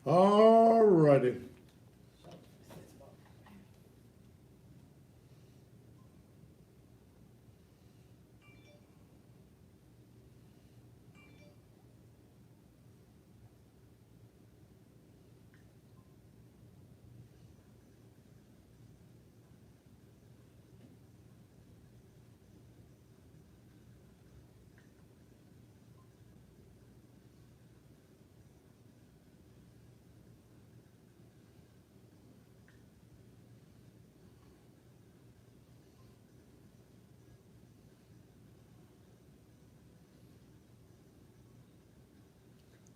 All righty.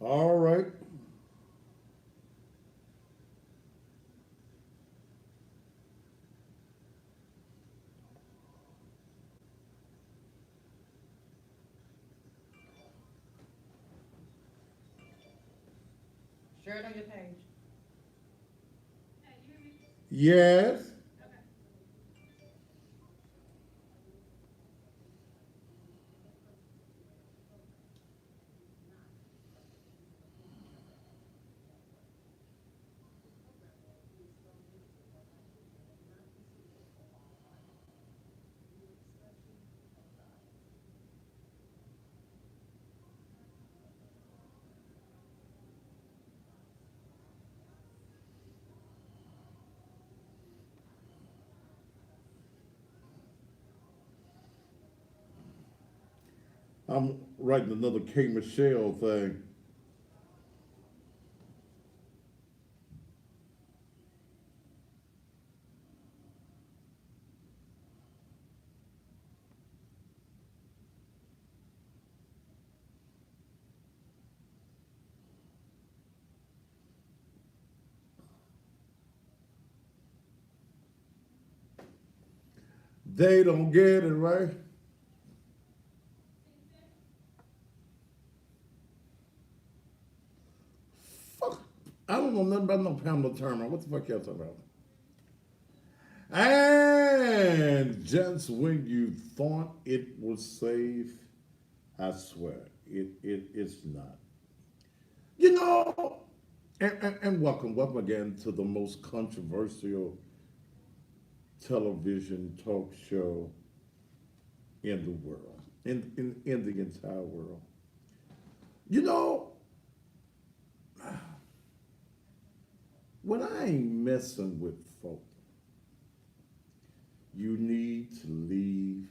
All right. Share it on your page. Yes. I'm writing another K Michelle thing. They don't get it right. Fuck. I don't know nothing about no Pamela Turner. What the fuck y'all talking about? And just when you thought it was safe, I swear, it's not. You know, and welcome again to the most controversial television talk show in the world, in the entire world. You know, when I ain't messing with folk, you need to leave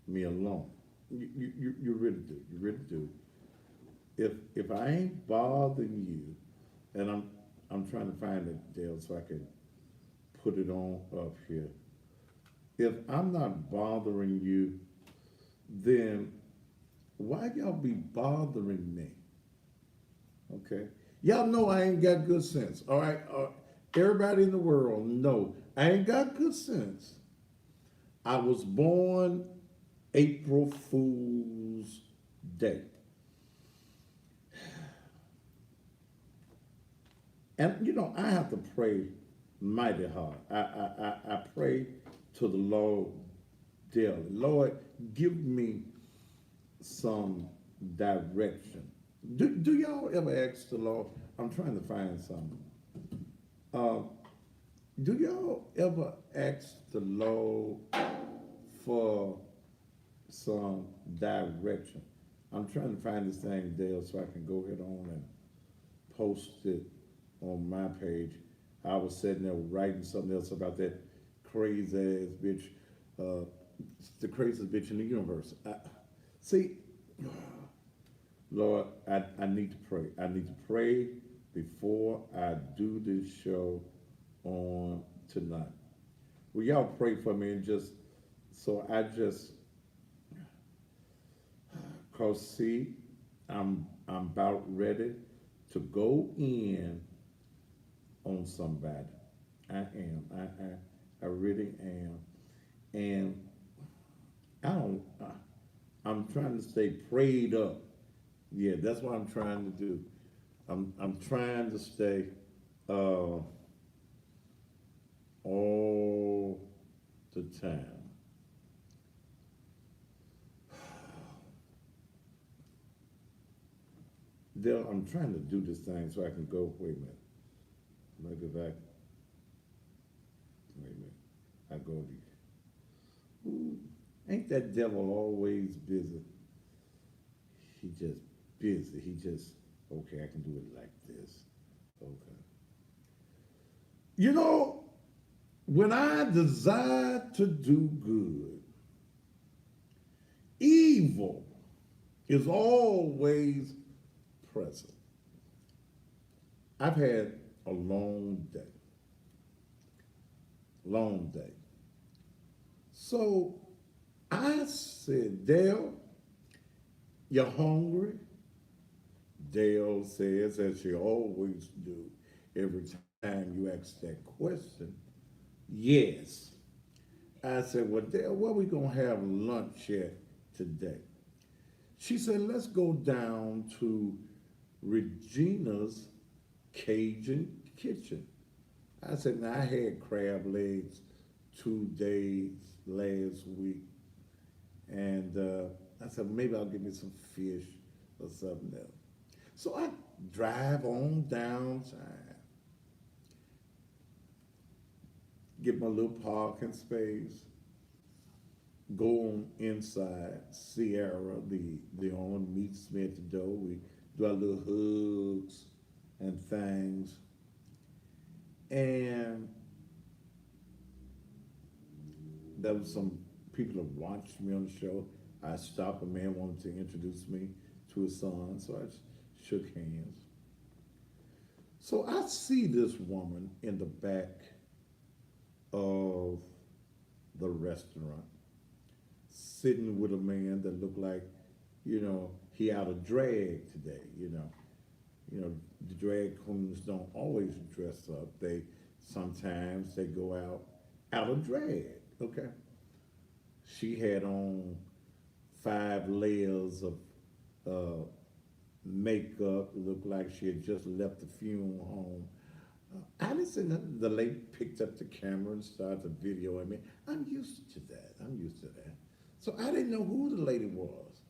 me alone. You really do. You really do. If I ain't bothering you, and I'm trying to find it, Dale, so I can put it on up here. If I'm not bothering you, then why y'all be bothering me? Okay, y'all know I ain't got good sense. All right, everybody in the world know I ain't got good sense. I was born April Fool's Day. And you know, I have to pray mighty hard. I pray to the Lord daily. Lord, give me some direction. Do y'all ever ask the Lord? I'm trying to find something. Uh, do y'all ever ask the Lord for some direction? I'm trying to find this thing, Dale, so I can go ahead on and post it on my page. I was sitting there writing something else about that crazy ass bitch, uh, the craziest bitch in the universe. See, Lord, I need to pray. I need to pray before I do this show on tonight. Will y'all pray for me and just so I just cause see, I'm about ready to go in on somebody. I am. I really am. And I don't. I'm trying to stay prayed up. Yeah, that's what I'm trying to do. I'm trying to stay uh, all the time. Dale, I'm trying to do this thing so I can go. Wait a minute. Maybe if I wait a minute. I go to. Ooh, ain't that devil always busy? He just busy. He just okay. I can do it like this. Okay. You know, when I desire to do good, evil is always present. I've had a long day. So I said, Dale, you're hungry? Dale says, as she always do, every time you ask that question, yes. I said, well, Dale, where we gonna have lunch at today? She said, let's go down to Regina's Cajun Kitchen. I said, now I had crab legs 2 days last week, and I said maybe I'll get me some fish or something else. So I drive on downtown, get my little parking space, go on inside. Sierra, the owner, meets me at the door. We do our little hugs and things, and there was some people that watched me on the show. I stopped. A man wanted to introduce me to his son, so I shook hands. So I see this woman in the back of the restaurant, sitting with a man that looked like, he out of drag today. The drag queens don't always dress up. They go out of drag. Okay. She had on 5 layers of uh, makeup. It looked like she had just left the funeral home. I didn't say nothing. The lady picked up the camera and started to video at me. I'm used to that. I'm used to that. So I didn't know who the lady was.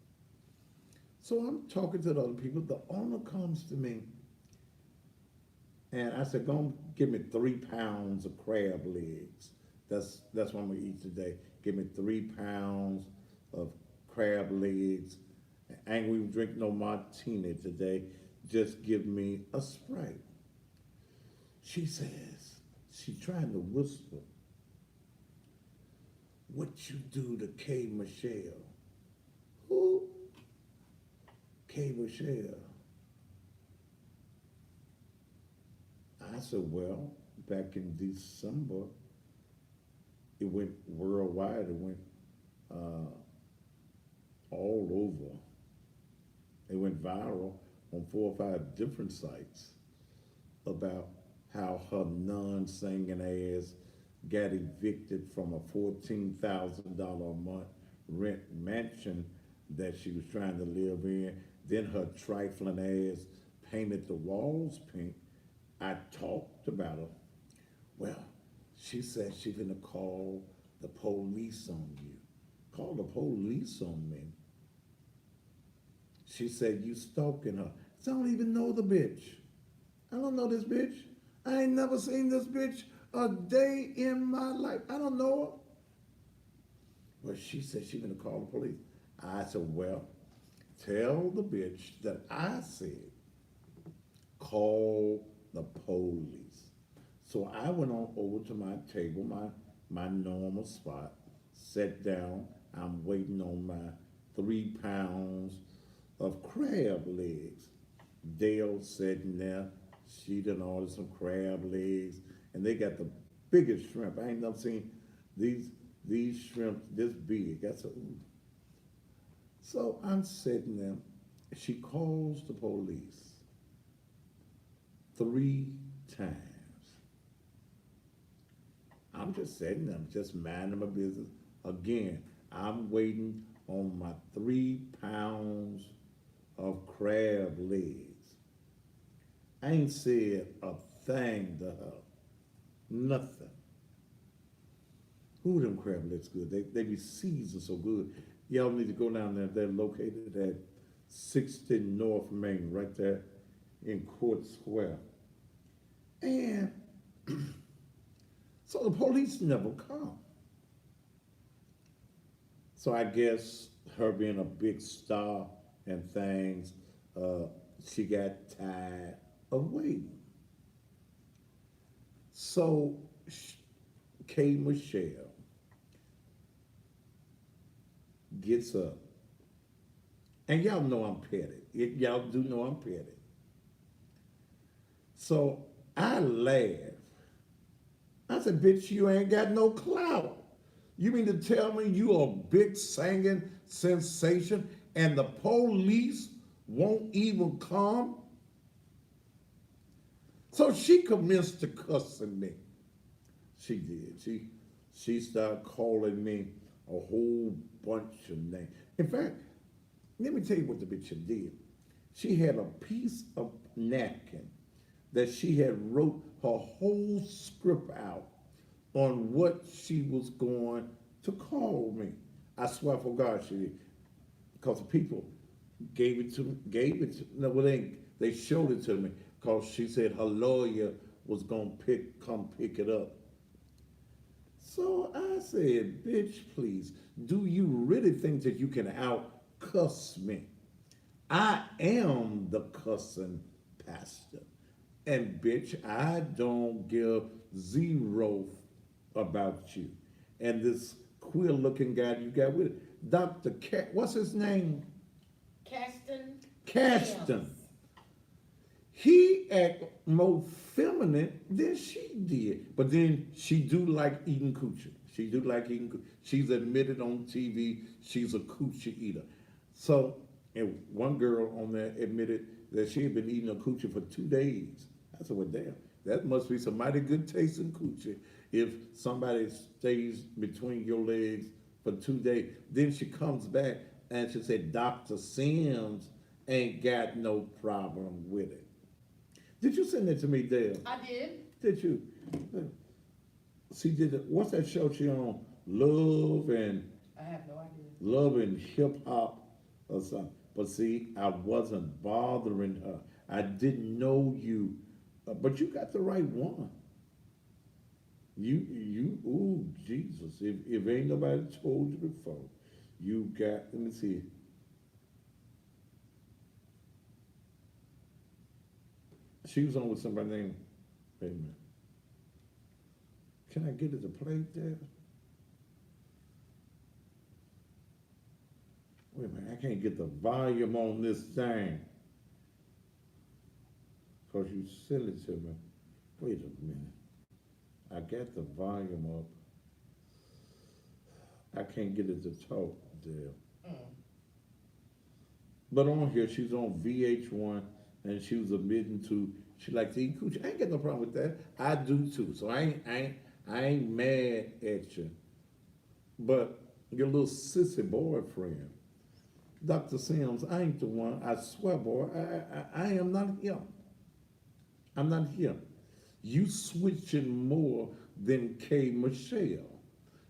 So I'm talking to the other people. The owner comes to me and I said, go and give me 3 pounds of crab legs. That's what I'm gonna eat today. Give me 3 pounds of crab legs. I ain't gonna drink no martini today. Just give me a Sprite. She says, she's trying to whisper, what you do to K. Michelle? Who? K. Michelle. I said, well, back in December, it went worldwide. It went uh, all over. It went viral on 4 or 5 different sites about how her non-singing ass got evicted from a $14,000 a month rent mansion that she was trying to live in. Then her trifling ass painted the walls pink. I talked about her. Well, she said she's gonna call the police on you. Call the police on me. She said you stalking her. So I don't even know the bitch. I don't know this bitch. I ain't never seen this bitch a day in my life. I don't know her. Well, she said she gonna call the police. I said, well, tell the bitch that I said call the police. So I went on over to my table, my normal spot, sat down. I'm waiting on my 3 pounds of crab legs. Dale sitting there. She done ordered some crab legs, and they got the biggest shrimp. I ain't never seen these these shrimp this big. That's a so I'm sitting there. She calls the police 3 times. I'm just sitting there, I'm just minding my business. Again, I'm waiting on my 3 pounds of crab legs. I ain't said a thing to her. Nothing. Who them crab legs good? They be seasoned so good. Y'all need to go down there. They're located at 60 North Main, right there in Court Square. And so the police never come. So I guess her being a big star and things, uh, she got tired of waiting. So K. Michelle gets up, and y'all know I'm petty. Y'all do know I'm petty. So I laugh. I said, bitch, you ain't got no clout. You mean to tell me you a big singing sensation and the police won't even come? So she commenced to cussing me. She did. She started calling me a whole bunch of names. In fact, let me tell you what the bitch did. She had a piece of napkin that she had wrote her whole script out on what she was going to call me. I swear for God she did. Because the people no, well, they showed it to me because she said her lawyer was going to come pick it up. So I said, bitch, please, do you really think that you can out cuss me? I am the cussing pastor. And bitch, I don't give zero about you. And this queer looking guy you got with it, Dr. What's his name? Caston Caston. Sims. He act more feminine than she did. But then she do like eating coochie. She do like eating coochie. She's admitted on TV she's a coochie eater. So, and one girl on there admitted that she had been eating a coochie for 2 days. I said, well, damn, that must be some mighty good tasting coochie if somebody stays between your legs for 2 days. Then she comes back and she said, Dr. Sims ain't got no problem with it. Did you send it to me, Dale? I did. Did you? See, did it, what's that show she on? I have no idea. Love and Hip Hop or something. But see, I wasn't bothering her. I didn't know you, but you got the right one. Ooh, Jesus! If ain't nobody told you before, you got. Let me see. She was on with somebody named. Wait a minute. Can I get it to play there? Wait a minute. I can't get the volume on this thing. Because you sent it to me. Wait a minute. I got the volume up. I can't get it to talk there. Mm. But on here, she's on VH1 and she was admitting to she likes to eat coochie. I ain't got no problem with that. I do too. So I ain't mad at you. But your little sissy boyfriend, Dr. Sims, I ain't the one. I swear, boy, I am not him. I'm not him. You switching more than K. Michelle.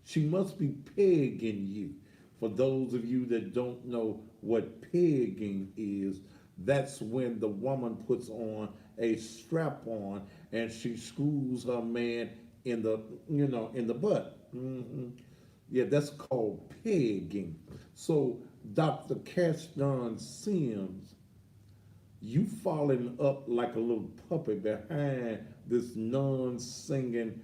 She must be pegging you. For those of you that don't know what pegging is, that's when the woman puts on a strap on and she screws her man in the in the butt. Yeah, that's called pegging. So Dr. Caston Sims, you falling up like a little puppy behind this non-singing,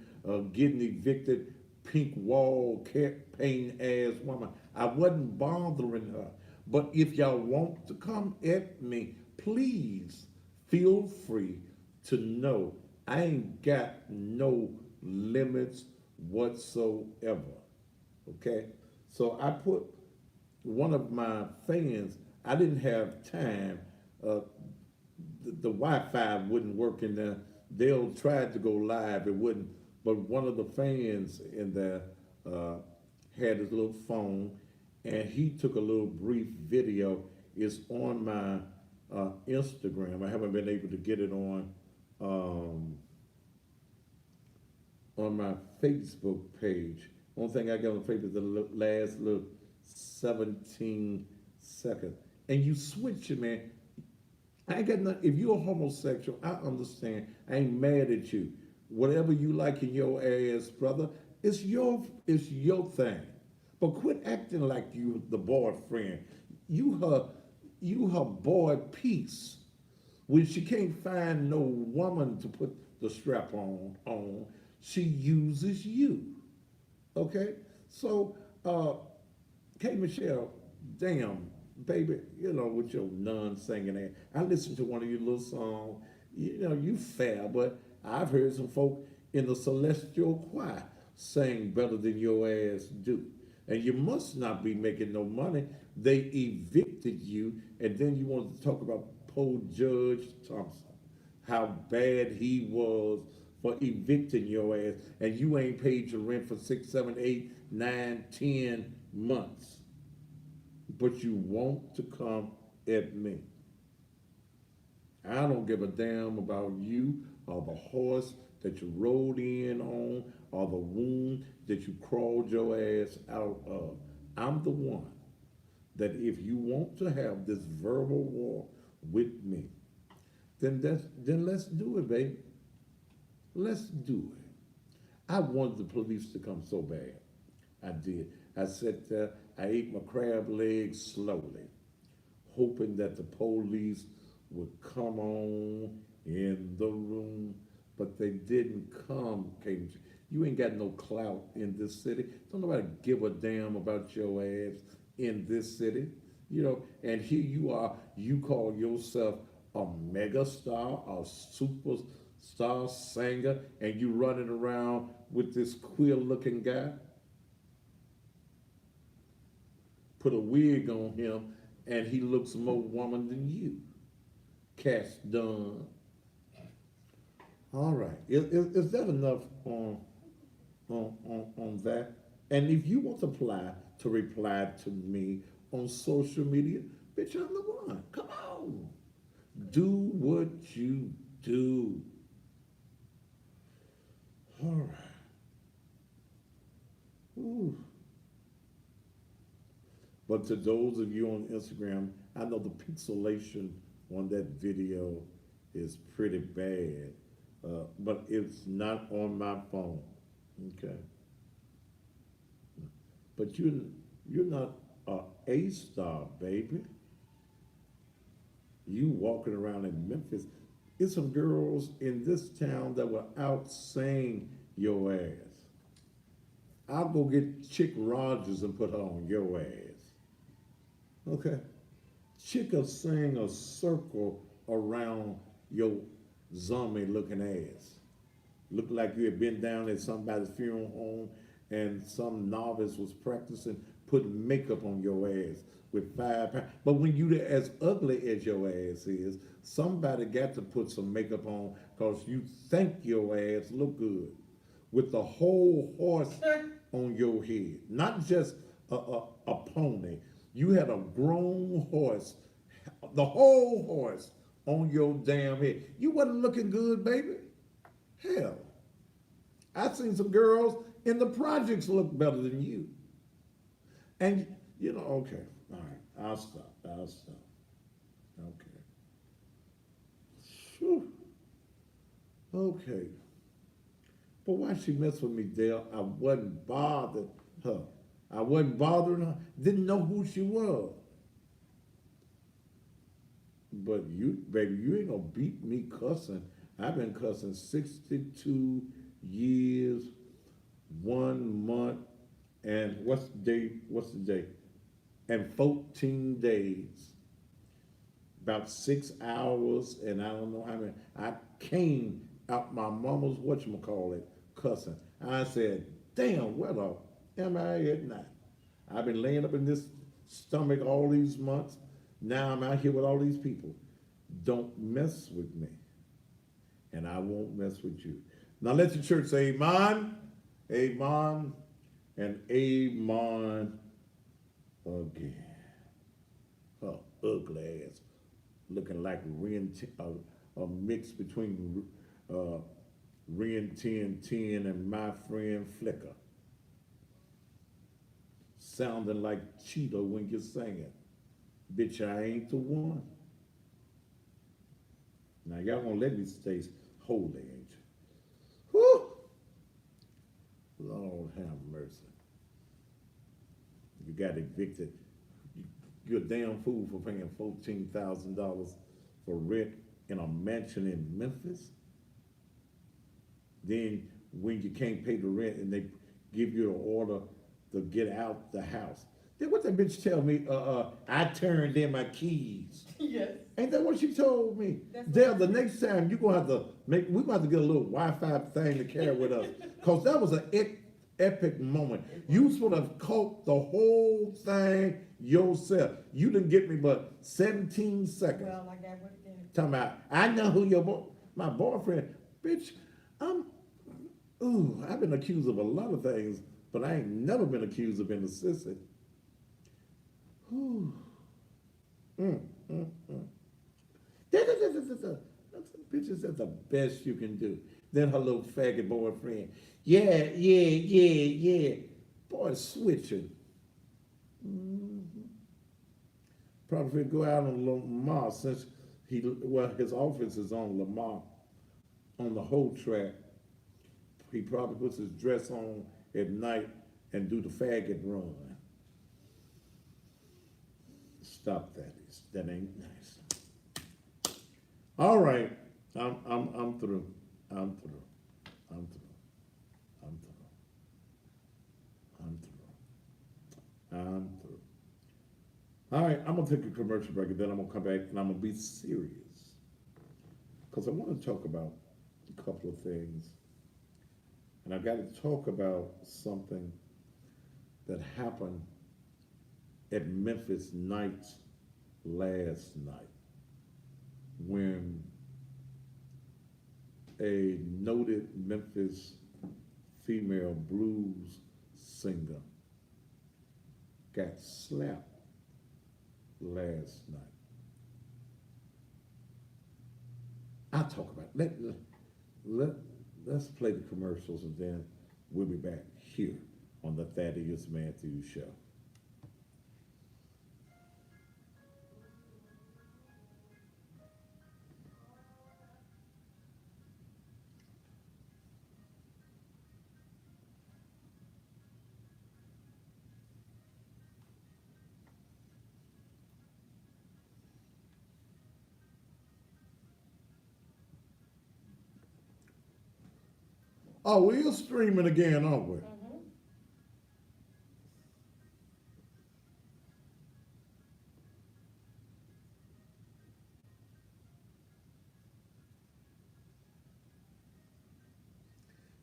getting evicted, pink wall, cat paint ass woman. I wasn't bothering her. But if y'all want to come at me, please feel free to know I ain't got no limits whatsoever. Okay? So I put one of my fans, I didn't have time. Uh, the Wi-Fi wouldn't work in there. They'll tried to go live, it wouldn't. But one of the fans in there uh, had his little phone, and he took a little brief video. It's on my Instagram. I haven't been able to get it um, on my Facebook page. One thing I got on Facebook is the last little 17 seconds. and you switch it, man. I ain't got nothing. If you're a homosexual, I understand. I ain't mad at you. Whatever you like in your ass, brother, it's your thing. But quit acting like you the boyfriend. You her you her boy piece. When she can't find no woman to put the strap on, she uses you. Okay? So K Michelle, damn, baby, with your nun singing that. I listened to one of your little songs. You fair, but I've heard some folk in the celestial choir sing better than your ass do. And you must not be making no money. They evicted you, and then you wanted to talk about poor Judge Thompson, how bad he was for evicting your ass, and you ain't paid your rent for 6, 7, 8, 9, 10 months. But you want to come at me. I don't give a damn about you or the horse that you rode in on or the wound that you crawled your ass out of. I'm the one that if you want to have this verbal war with me, then let's do it, baby. Let's do it. I wanted the police to come so bad. I did. I sat there, I ate my crab legs slowly, hoping that the police would come on in the room, but they didn't come, Cajun. You ain't got no clout in this city. Don't nobody give a damn about your ass in this city. And here you are, you call yourself a mega star, a superstar singer, and you running around with this queer looking guy. Put a wig on him, and he looks more woman than you. Cash done. All right. Is that enough on that? And if you want to reply to me on social media, bitch, I'm the one. Come on. Do what you do. All right. Ooh. But to those of you on Instagram, I know the pixelation on that video is pretty bad, but it's not on my phone. Okay, but you're not a star, baby. You walking around in Memphis. There's some girls in this town that will out sing your ass. I'll go get Chick Rogers and put her on your ass. Okay. Chick will sing a circle around your zombie looking ass. Look like you had been down at somebody's funeral home and some novice was practicing putting makeup on your ass with 5 pounds. But when you as ugly as your ass is, somebody got to put some makeup on because you think your ass look good with the whole horse on your head, not just a pony. You had a grown horse, the whole horse on your damn head. You wasn't looking good, baby. Hell, I seen some girls in the projects look better than you. And okay, all right, I'll stop. Okay. Whew. Okay. But why she mess with me, Dale? I wasn't bothered her. I wasn't bothering her. Didn't know who she was. But you, baby, you ain't gonna beat me cussing. I've been cussing 62 years, 1 month, and what's the date? And 14 days. About 6 hours, and I don't know how many. I came out my mama's whatchamacallit cussing. I said, damn, where the am I at now? I've been laying up in this stomach all these months. Now I'm out here with all these people. Don't mess with me, and I won't mess with you. Now let the church say amen, amen, and amen again. Her ugly ass, looking like a mix between Ren 1010 and my friend Flicker. Sounding like Cheetah when you're singing. Bitch, I ain't the one. Now y'all gonna let me stay holy, ain't you? Whew! Lord have mercy. You got evicted. You're a damn fool for paying $14,000 for rent in a mansion in Memphis. Then when you can't pay the rent and they give you an order to get out the house. Then what that bitch tell me? I turned in my keys. Yes. Ain't that what she told me? That's what Dale, I the said. next time you gonna have to make, we gonna have to get a little Wi-Fi thing to carry with us. Cause that was an epic moment. You sort of caught the whole thing yourself. You didn't get me but 17 seconds. Well, I got what again. Talking about, I know who my boyfriend, bitch, I've been accused of a lot of things, but I ain't never been accused of being a sissy. Whew. Mm, mm, mm. Bitches, that's the best you can do. Then her little faggot boyfriend, yeah. Boy, switching. Probably go out on Lamar since his office is on Lamar, on the whole track. He probably puts his dress on at night and do the faggot run. Stop that. That ain't nice. All right. I'm through. I'm through. I'm through. I'm through. I'm through. I'm through. All right, I'm gonna take a commercial break and then I'm gonna come back and I'm gonna be serious. Because I want to talk about a couple of things. And I gotta talk about something that happened at Memphis nights last night when a noted Memphis female blues singer got slapped last night. I'll talk about it. Let's play the commercials and then we'll be back here on the Thaddeus Matthews Show. Oh, we're streaming again, aren't we?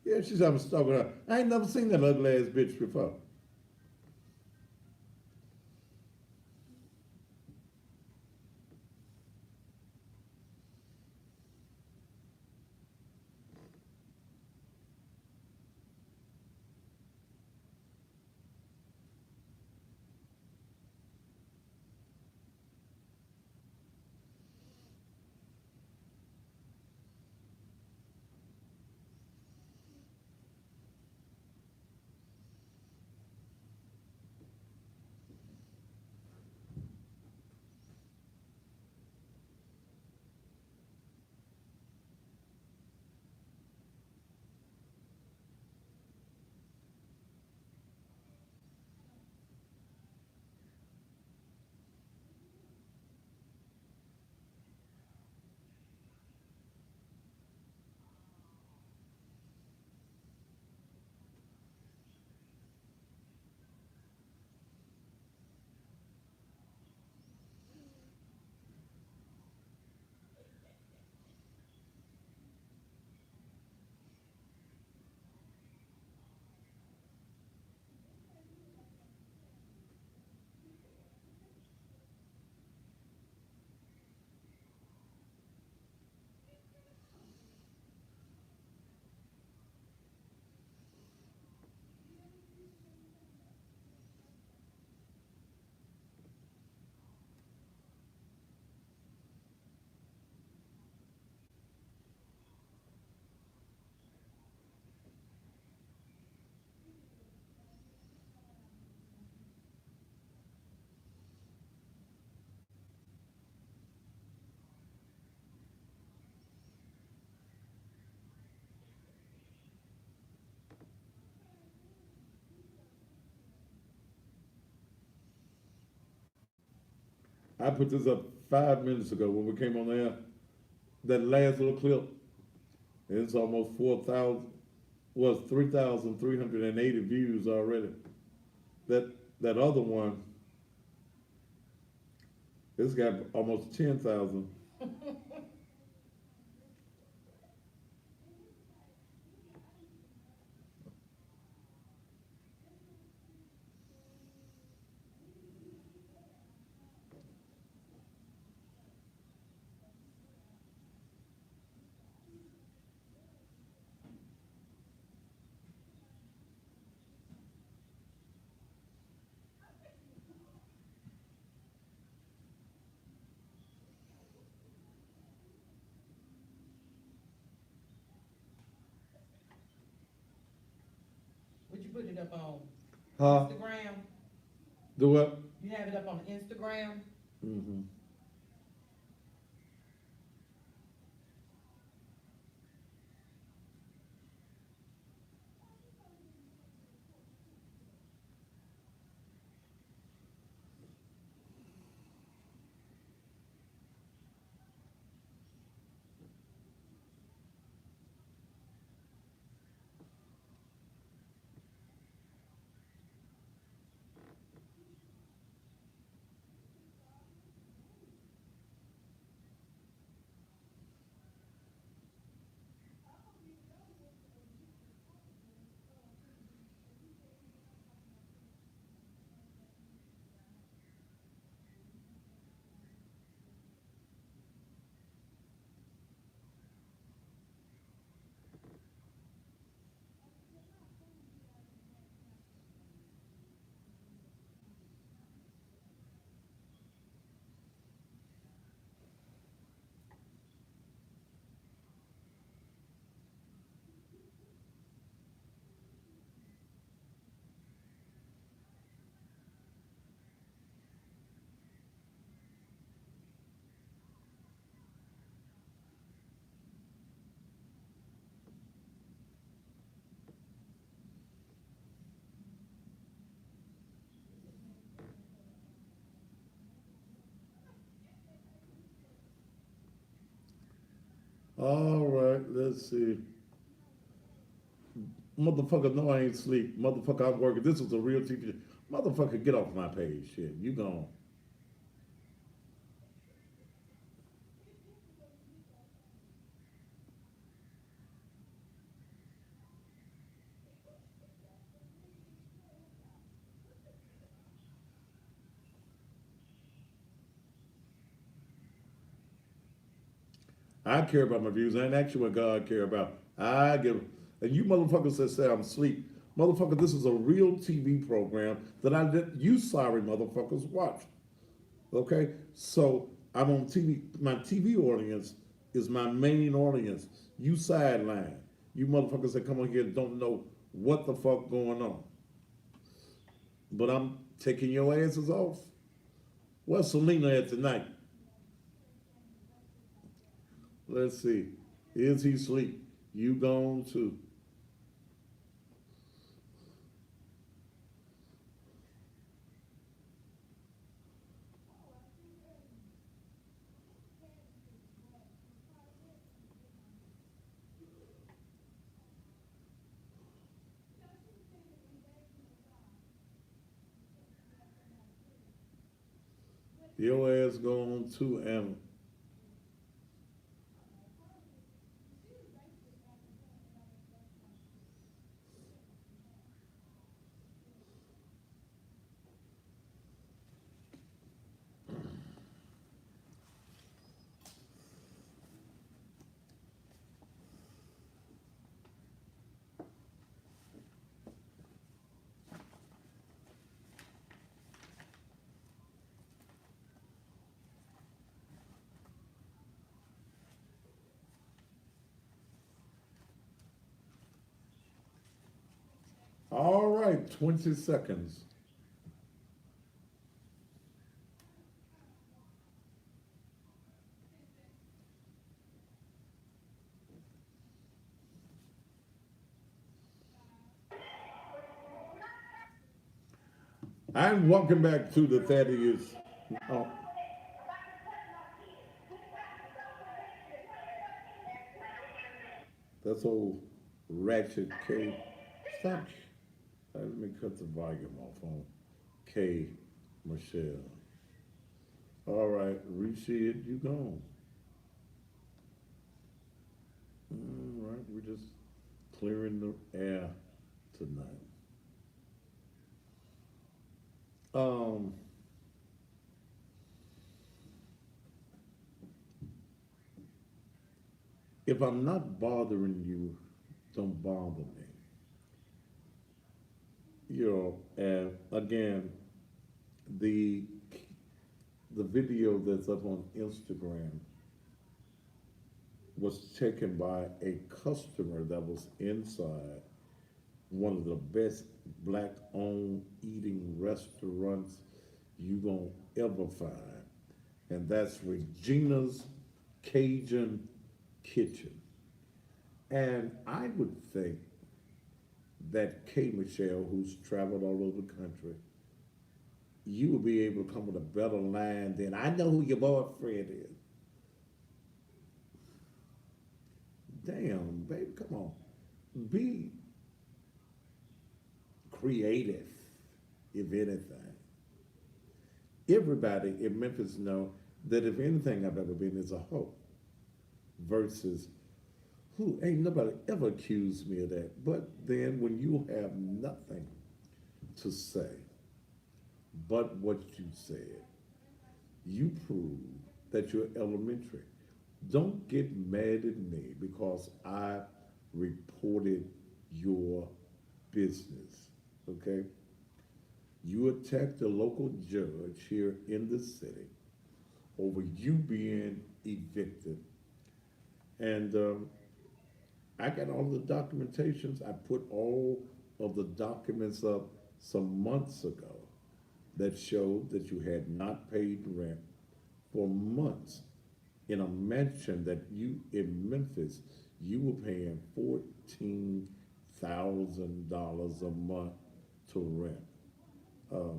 Yeah, she's having stuck with her. I ain't never seen that ugly ass bitch before. I put this up 5 minutes ago when we came on there. That last little clip, it's almost 4,000, was 3,380 views already. That that other one, it's got almost 10,000. Would you put it up on Huh? Instagram? Do what? You have it up on Instagram? Mm-hmm. All right, let's see. Motherfucker, no, I ain't sleep. Motherfucker, I'm working. This is a real TV. Motherfucker, get off my page. Shit, you gone. I care about my views. I ain't actually what God care about. I give. And you motherfuckers that say I'm asleep. Motherfucker, this is a real TV program that I let you sorry motherfuckers watch. Okay? So I'm on TV. My TV audience is my main audience. You sideline. You motherfuckers that come on here don't know what the fuck going on. But I'm taking your asses off. Where's Selena at tonight? Let's see. Is he asleep? You gone too. Your ass gone too, and all right, 20 seconds. I'm welcome back to the Thaddeus. Oh, That's old Ratchet K. Stop. Let me cut the volume off on K. Michelle. All right, Reese, you gone. All right, we're just clearing the air tonight. Um, if I'm not bothering you, don't bother me. And again, the the video that's up on Instagram was taken by a customer that was inside one of the best black owned eating restaurants you gonna ever find. And that's Regina's Cajun Kitchen. And I would think that Kay Michelle, who's traveled all over the country, you will be able to come with a better line than I know who your boyfriend is. Damn, baby, come on. Be creative, if anything. Everybody in Memphis know that if anything I've ever been is a hoe versus who ain't nobody ever accused me of that. But then when you have nothing to say but what you said, you prove that you're elementary. Don't get mad at me because I reported your business, okay? You attacked a local judge here in the city over you being evicted. And I got all the documentations. I put all of the documents up some months ago that showed that you had not paid rent for months in a mansion that you in Memphis, you were paying $14,000 a month to rent. Uh,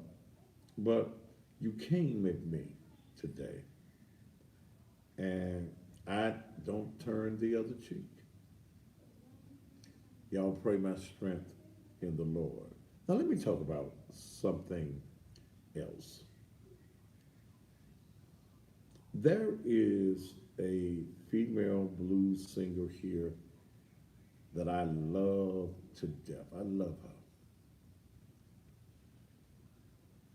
but you came at me today, and I don't turn the other cheek. Y'all pray my strength in the Lord. Now let me talk about something else. There is a female blues singer here that I love to death. I love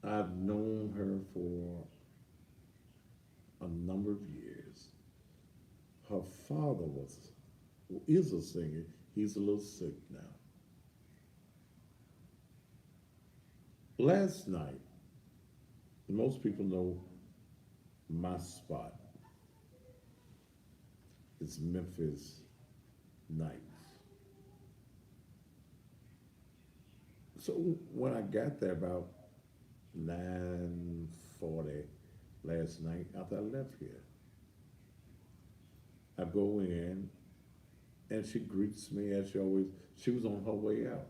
her. I've known her for a number of years. Her father is a singer. He's a little sick now. Last night, most people know my spot. It's Memphis nights. So when I got there about 9:40 last night after I left here, I go in and she greets me as she always, she was on her way out.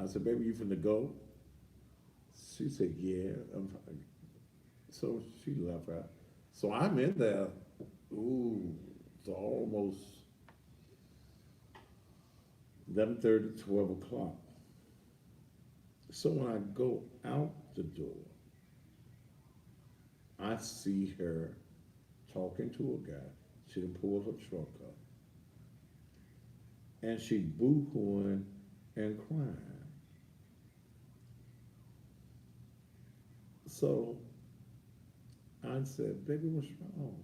I said, baby, you finna go? She said, yeah. So she left out. So I'm in there, ooh, it's almost 11:30, 12 o'clock. So when I go out the door, I see her talking to a guy. She done pulled her truck up. And she boo-hooing and crying. So I said, baby, what's wrong?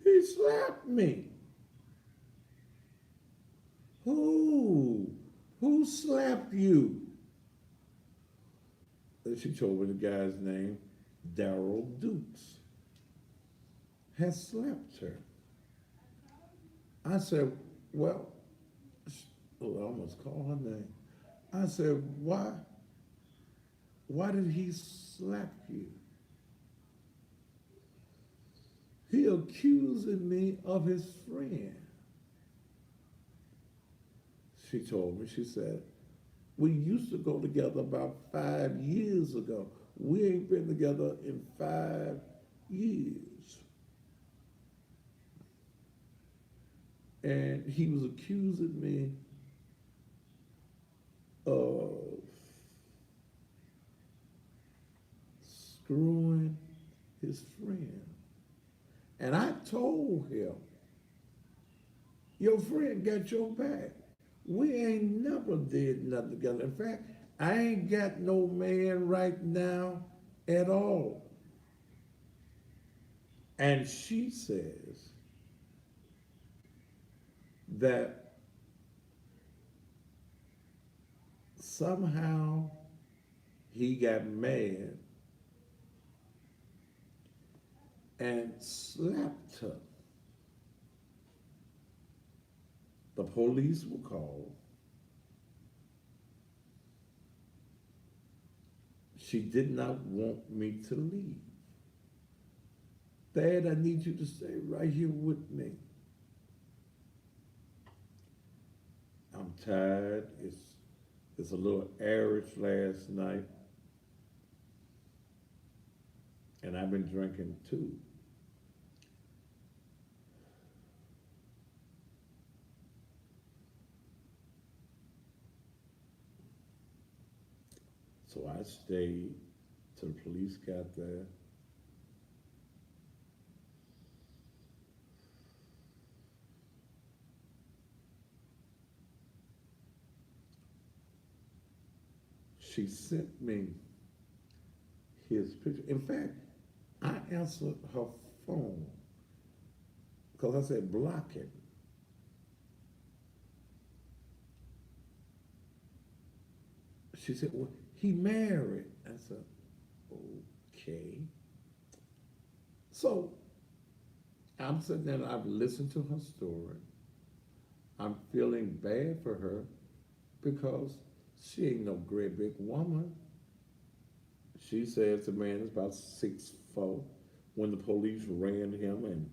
He slapped me. Who? Who slapped you? And she told me the guy's name, Daryl Dukes, has slapped her. I said, well, oh, I almost called her name. I said, why? Why did he slap you? He accusing me of his friend. She told me, she said, we used to go together about 5 years ago. We ain't been together in 5 years. and he was accusing me of screwing his friend. And I told him, your friend got your back. We ain't never did nothing together. In fact, I ain't got no man right now at all. And she says that somehow he got mad and slapped her. The police were called. She did not want me to leave. Dad, I need you to stay right here with me. I'm tired. It's a little airish last night, and I've been drinking too. So I stayed till the police got there. She sent me his picture. In fact, I answered her phone because I said, block it. She said, well, he married. I said, okay. So I'm sitting there and I've listened to her story. I'm feeling bad for her because she ain't no great big woman. She says the man is about 6'4". When the police ran him and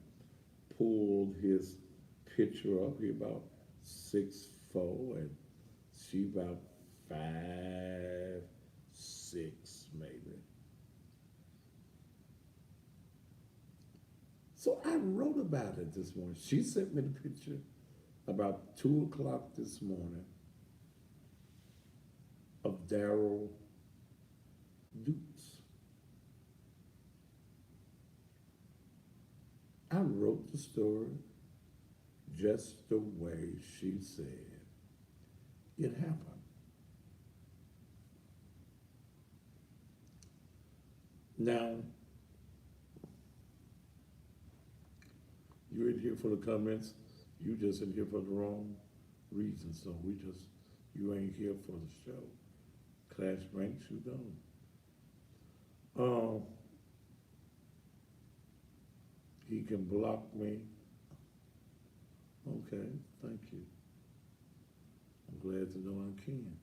pulled his picture up, he about 6'4", and she about 5'6", maybe. So I wrote about it this morning. She sent me the picture about 2 o'clock this morning of Daryl Dukes. I wrote the story just the way she said it happened. Now, you're in here for the comments. You just in here for the wrong reason. So you ain't here for the show. Clash ranks, you don't. He can block me. Okay, thank you. I'm glad to know I can.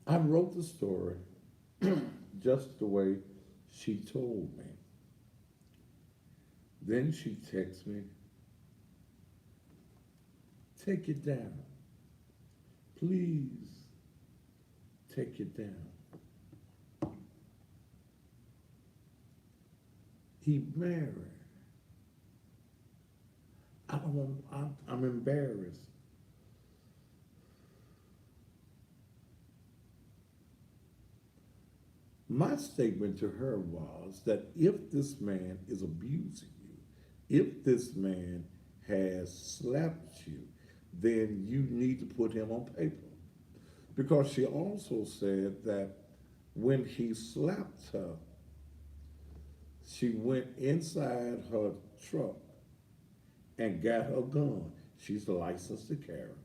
I wrote the story just the way she told me. Then she texts me, take it down. Please take it down. He married. I'm embarrassed. My statement to her was that if this man is abusing you, if this man has slapped you, then you need to put him on paper. Because she also said that when he slapped her, she went inside her truck and got her gun. She's licensed to carry.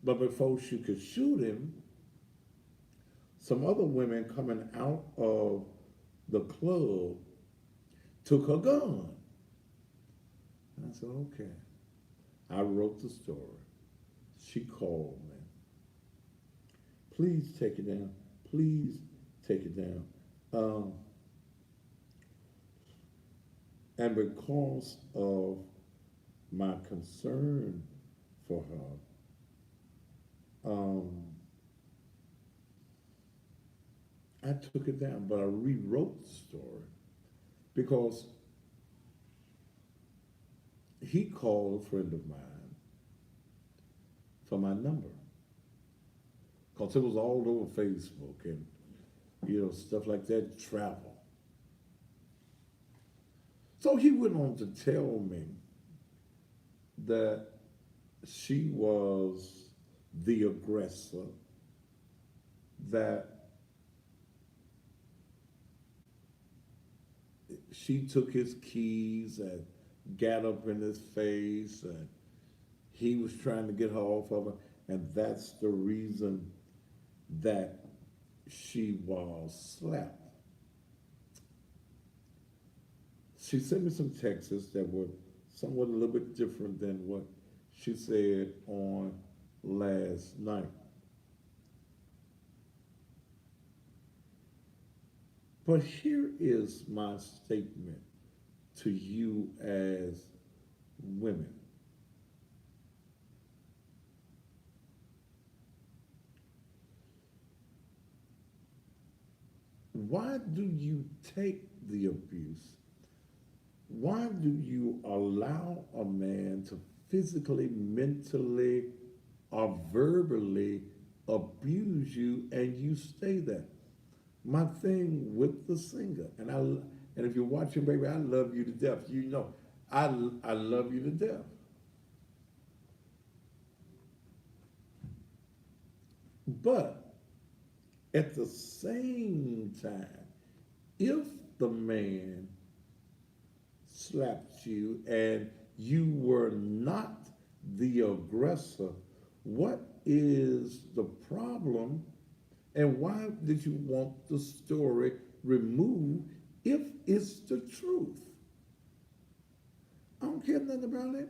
But before she could shoot him, some other women coming out of the club took her gun. I said, okay. I wrote the story. She called me. Please take it down. Please take it down. And because of my concern for her, I took it down, but I rewrote the story because he called a friend of mine for my number because it was all over Facebook and stuff like that, travel. So he went on to tell me that she was the aggressor, that she took his keys and got up in his face, and he was trying to get her off of her, and that's the reason that she was slapped. She sent me some texts that were somewhat a little bit different than what she said on last night. But here is my statement to you as women. Why do you take the abuse? Why do you allow a man to physically, mentally, or verbally abuse you and you stay there? My thing with the singer, and if you're watching, baby, I love you to death. You know, I love you to death. But at the same time, if the man slapped you and you were not the aggressor, what is the problem? And why did you want the story removed if it's the truth? I don't care nothing about it.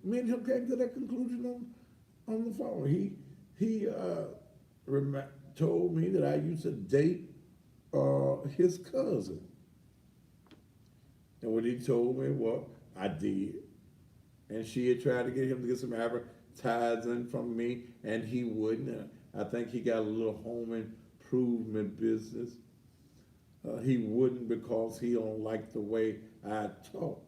Me and him came to that conclusion on the phone. He told me that I used to date his cousin. And when he told me, well, I did. And she had tried to get him to get some advertising from me, and he wouldn't. I think he got a little home improvement business. He wouldn't because he don't like the way I talk.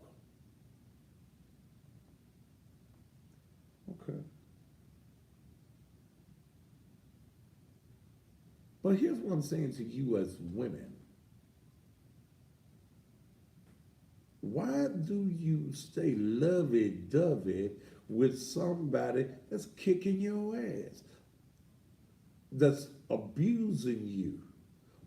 Okay. But here's what I'm saying to you as women. Why do you stay lovey-dovey with somebody that's kicking your ass, that's abusing you?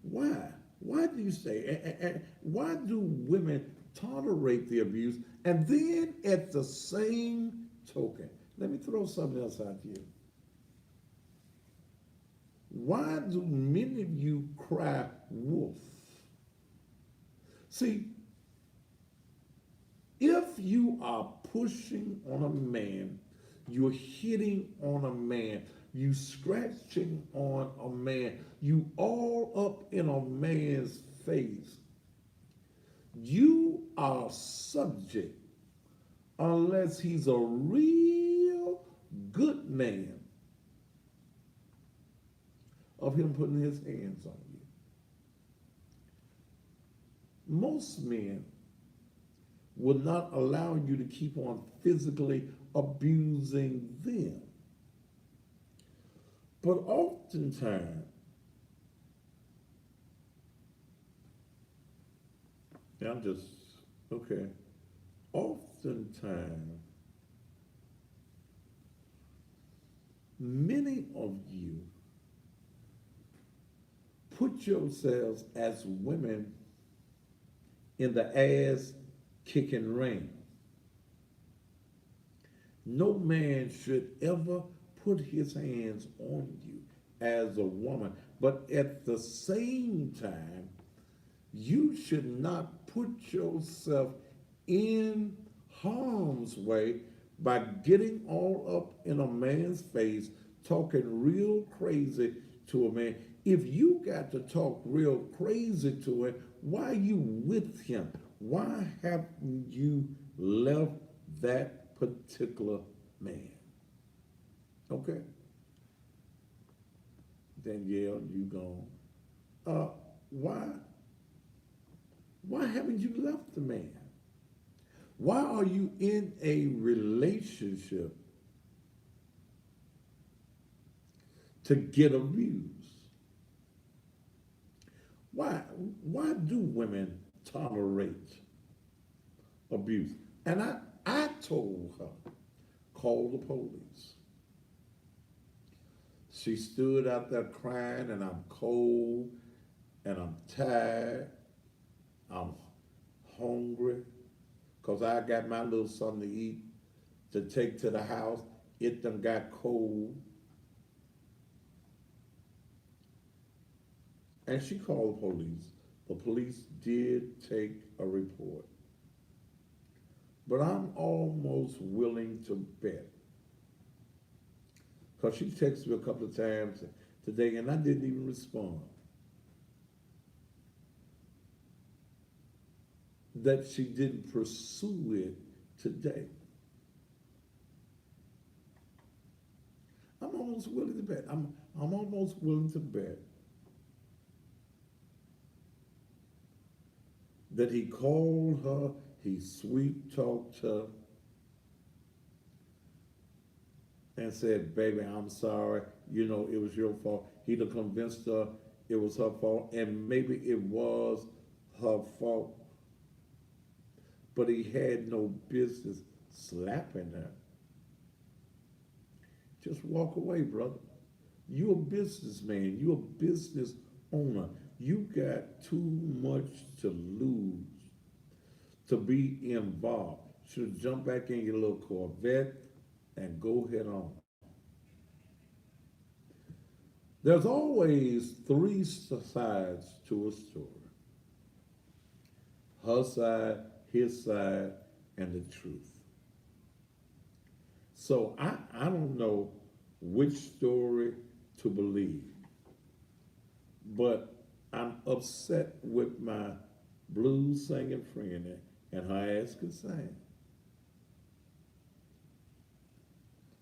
Why? Why do you stay? And why do women tolerate the abuse? And then at the same token, let me throw something else out to you. Why do many of you cry wolf? See, if you are pushing on a man, you're hitting on a man, you scratching on a man, you all up in a man's face, you are subject, unless he's a real good man, of him putting his hands on you. Most men will not allow you to keep on physically abusing them. But oftentimes, oftentimes, many of you put yourselves as women in the ass kicking ring. No man should ever put his hands on you as a woman. But at the same time, you should not put yourself in harm's way by getting all up in a man's face, talking real crazy to a man. If you got to talk real crazy to him, why are you with him? Why haven't you left that particular man? Okay. Danielle, you gone. Why haven't you left the man? Why are you in a relationship to get abused? Why, why do women tolerate abuse? And I told her, call the police. She stood out there crying, and I'm cold, and I'm tired, I'm hungry, because I got my little something to eat to take to the house. It done got cold. And she called the police. The police did take a report. But I'm almost willing to bet, because she texted me a couple of times today and I didn't even respond, that she didn't pursue it today. I'm almost willing to bet. I'm almost willing to bet that he called her, he sweet talked her, and said, baby, I'm sorry. You know, it was your fault. He'd have convinced her it was her fault, and maybe it was her fault, but he had no business slapping her. Just walk away, brother. You're a businessman. You're a business owner. You got too much to lose to be involved. Should jump back in your little Corvette and go head on. There's always three sides to a story: her side, his side, and the truth. So I don't know which story to believe, but I'm upset with my blues singing friend and her ass could sing.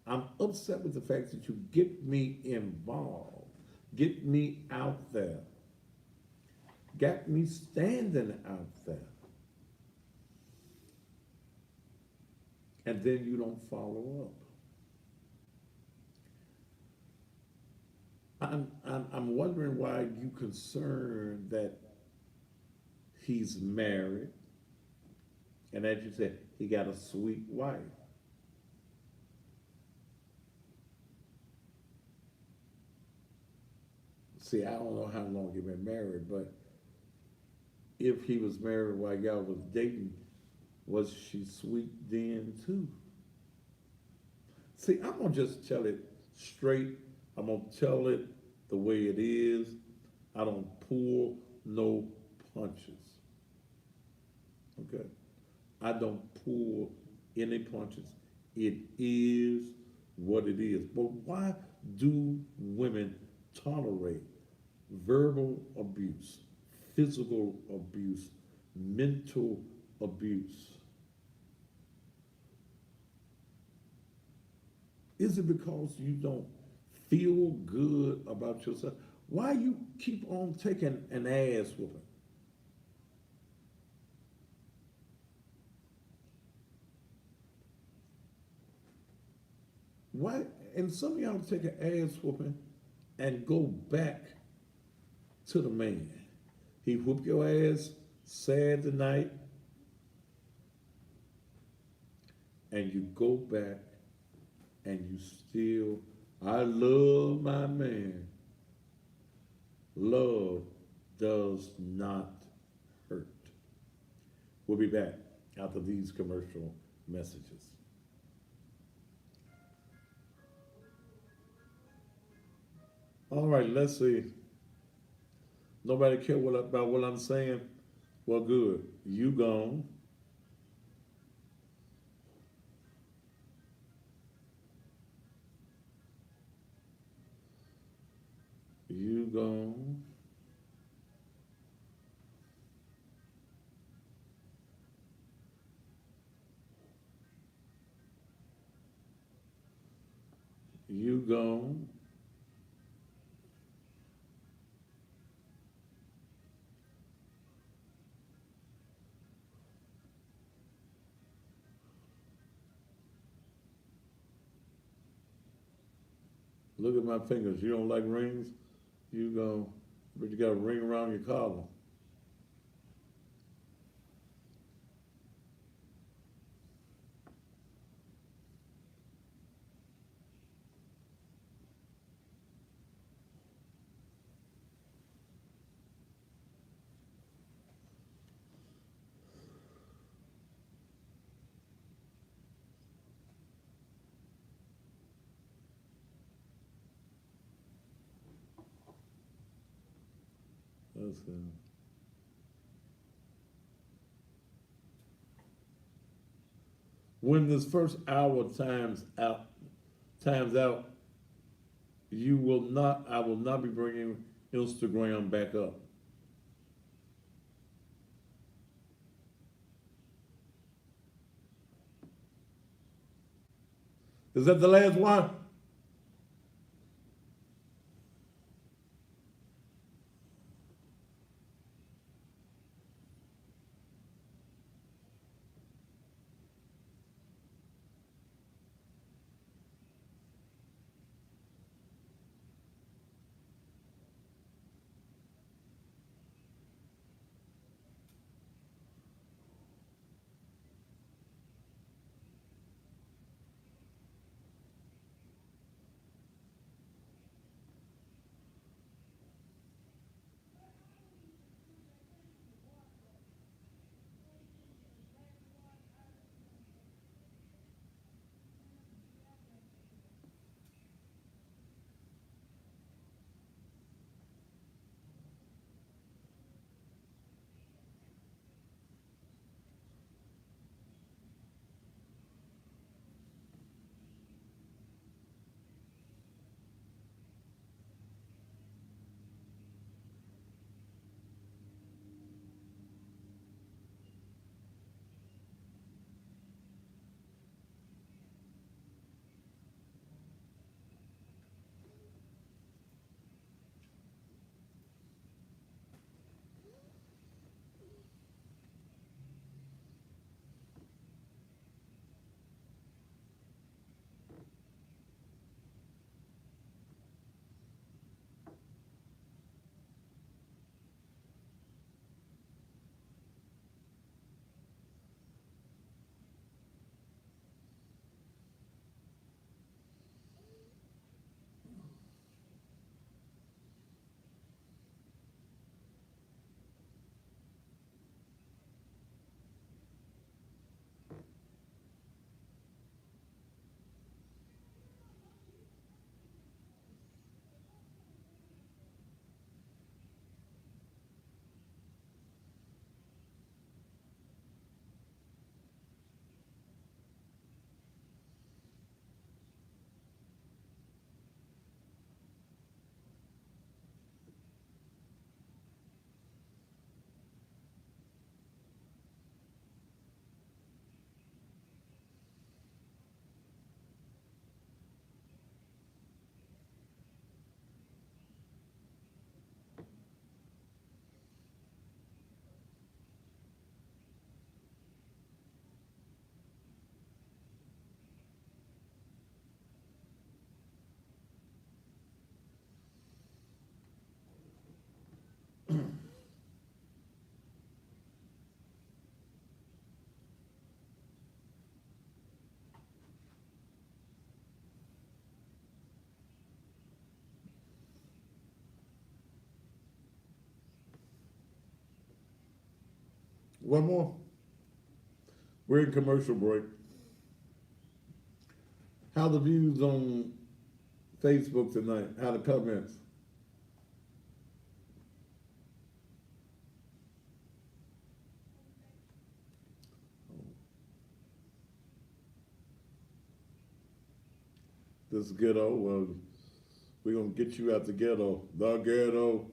I'm upset with the fact that you get me involved, get me out there, got me standing out there, and then you don't follow up. I'm wondering why you concerned that he's married, and as you said, he got a sweet wife. See, I don't know how long you've been married, but if he was married while y'all was dating, was she sweet then too? See, I'm gonna just tell it straight. I'm gonna tell it the way it is. I don't pull no punches. Okay? I don't pull any punches. It is what it is. But why do women tolerate verbal abuse, physical abuse, mental abuse? Is it because you don't feel good about yourself? Why you keep on taking an ass whooping? Why? And some of y'all take an ass whooping and go back to the man. He whooped your ass Saturday night, and you go back and you still, I love my man. Love does not hurt. We'll be back after these commercial messages. All right, let's see. Nobody care about what I'm saying? Well, good. You gone. You gone. You gone. Look at my fingers. You don't like rings? But you got a ring around your collar. That's good. When this first hour times out, I will not be bringing Instagram back up. Is that the last one? One more. We're in commercial break. How the views on Facebook tonight? How the comments? This ghetto. Well, we're gonna get you out the ghetto. The ghetto.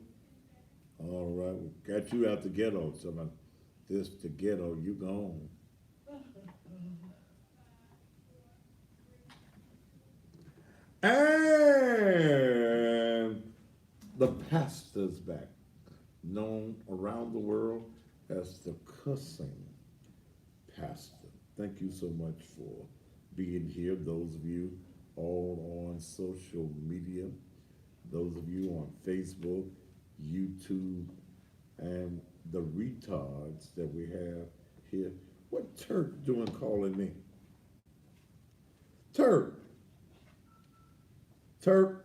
All right, we got you out the ghetto. Somebody, this the ghetto. You gone. And the pastor's back, known around the world as the cussing pastor. Thank you so much for being here. Those of you all on social media. Those of you on Facebook, YouTube, and the retards that we have here. What Turk doing calling me? Turk, Turk,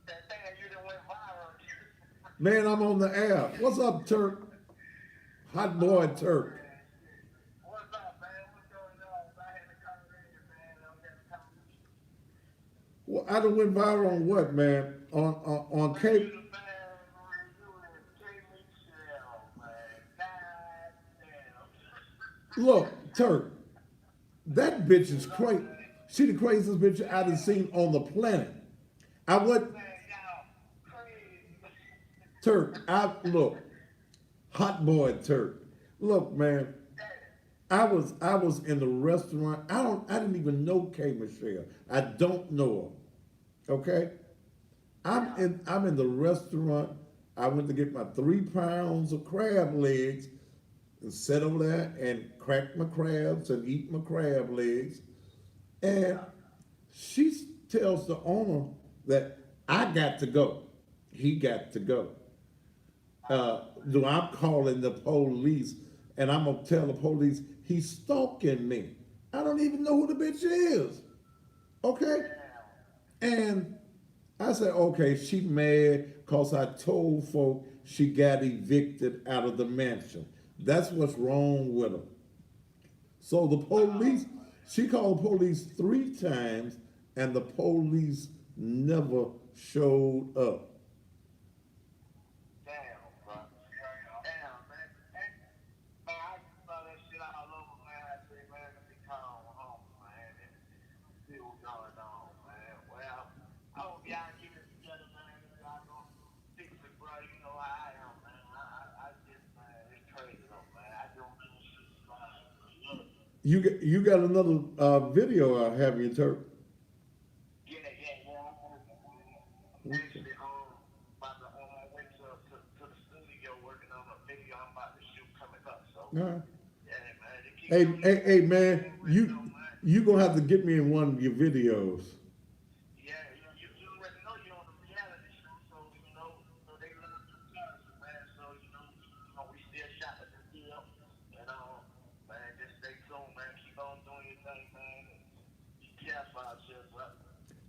That thing that you done went viral. man, I'm on the air. What's up, Turk? Hot boy Turk. What's up, man? What's going on? I had to come in, man. I'm gonna come. Well, I done went viral on what, man? On Man, cable. you the man, man. You and Jamie Shell, man. God damn. Look, Turk, that bitch is crazy. She the craziest bitch I done seen on the planet. I would Man, y'all crazy. Turk. I look, hot boy Turk. Look, man. I was in the restaurant. I didn't even know K Michelle. I don't know her. Okay? I'm in the restaurant. I went to get my 3 pounds of crab legs and sit over there and crack my crabs and eat my crab legs. And she tells the owner that I got to go. He got to go. Do I'm calling the police and I'm gonna tell the police he's stalking me. I don't even know who the bitch is. Okay? And I said, okay, she mad because I told folk she got evicted out of the mansion. That's what's wrong with her. So the police, she called the police 3 times and the police never showed up. Damn, bro. Damn, man. Man, I saw that shit all over, man. I said, man, let me call home, man, and see what's going on, man. Well, I hope y'all get it together, man. Y'all gonna fix it, bro. You know how I am, man. I just, man, it's crazy, though, man. I don't know shit fine. You got another video I have you, Turk. Yeah. I'm actually about to on my way to the studio working on a video I'm about to shoot coming up. So All right. yeah, man. They keep Hey, doing hey, it. hey, man, You know, man. you gonna have to get me in one of your videos. Yeah, you already know you're on the reality show, so so they love to charge you, man. So we still shot at the deal, and man, just stay tuned, man. Keep on doing your thing, man. And be careful out here, bro.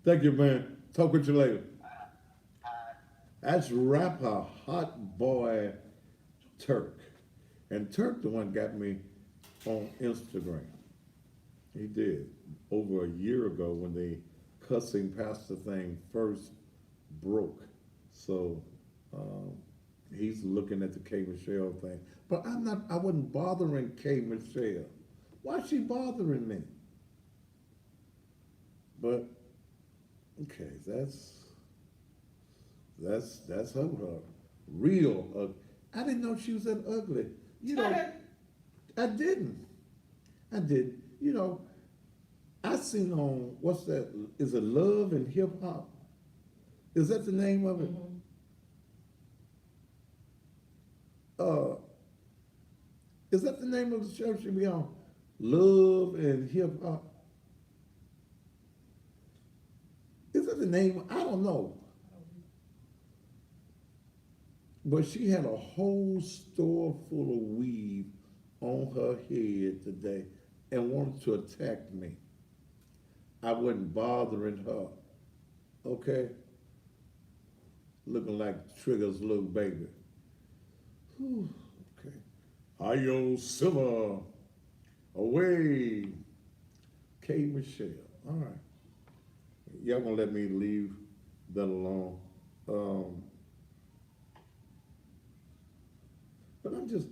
Thank you, man. Talk with you later. Uh, That's rapper Hot Boy Turk. And Turk the one got me on Instagram. He did. Over a year ago when the cussing pastor thing first broke. So he's looking at the K Michelle thing. But I wasn't bothering K Michelle. Why is she bothering me? But okay, that's her. Real ugly. I didn't know she was that ugly. I didn't. I did. I seen on what's that? Is it Love and Hip Hop? Is that the name of it? Uh, is that the name of the show she be on? Love and Hip Hop. Is that the name? I don't know. But she had a whole store full of weave on her head today and wanted to attack me. I wasn't bothering her. Okay? Looking like Trigger's little baby. Whew, okay. Hi-yo, Silver. Away. K. Michelle. All right. Y'all gonna let me leave that alone. But I'm just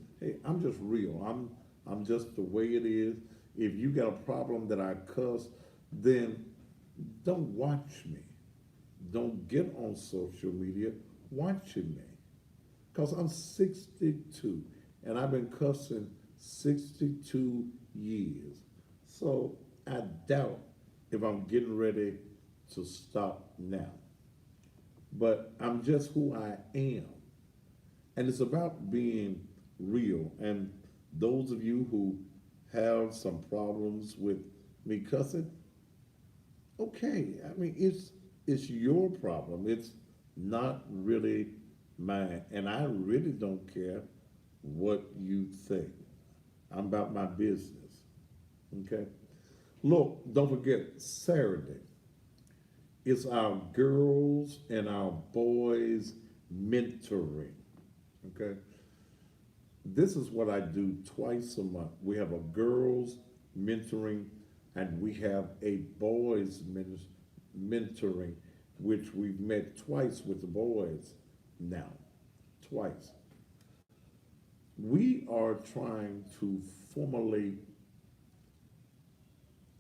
real. I'm just the way it is. If you got a problem that I cuss, then don't watch me. Don't get on social media watching me. Because I'm 62 and I've been cussing 62 years. So I doubt if I'm getting ready to stop now. But I'm just who I am. And it's about being real. And those of you who have some problems with me cussing, Okay, I mean it's your problem. It's not really mine, and I really don't care what you think. I'm about my business. Okay. Look, don't forget Saturday. It's our girls and our boys mentoring. Okay. This is what I do twice a month. We have a girls mentoring and we have a boys mentoring, which we've met twice with the boys now. Twice. We are trying to formulate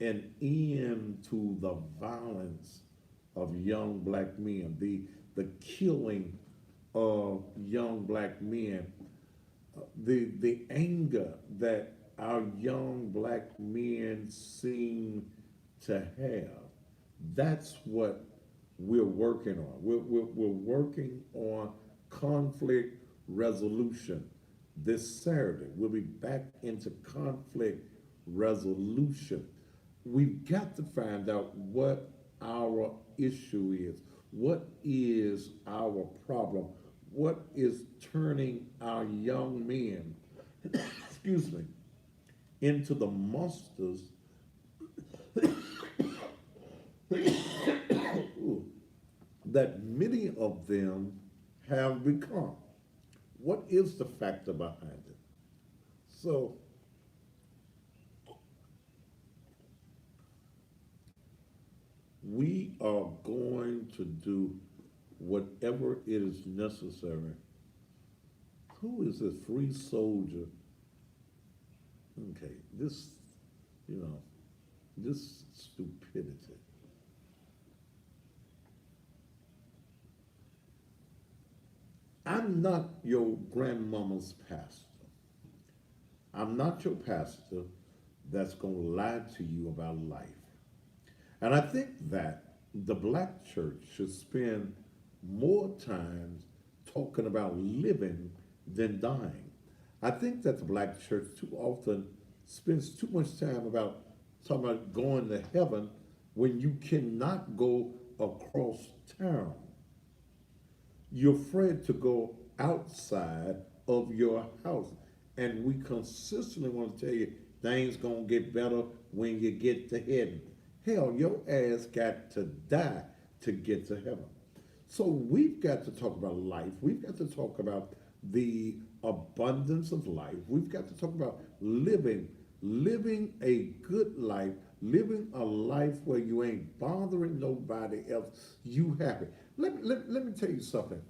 an end to the violence of young black men, the killing of young black men, the anger that our young black men seem to have. That's what we're working on. We're working on conflict resolution. This Saturday, we'll be back into conflict resolution. We've got to find out what our issue is. What is our problem? What is turning our young men, excuse me, into the monsters that many of them have become? What is the factor behind it? So we are going to do whatever it is necessary. Who is this free soldier? Okay, you know, this stupidity. I'm not your grandmama's pastor. I'm not your pastor that's going to lie to you about life. And I think that the black church should spend more time talking about living than dying. I think that the black church too often spends too much time about talking about going to heaven when you cannot go across town. You're afraid to go outside of your house. And we consistently want to tell you things gonna get better when you get to heaven. Hell, your ass got to die to get to heaven. So we've got to talk about life. We've got to talk about the abundance of life. We've got to talk about living a good life, living a life where you ain't bothering nobody else. You happy. Let me tell you something.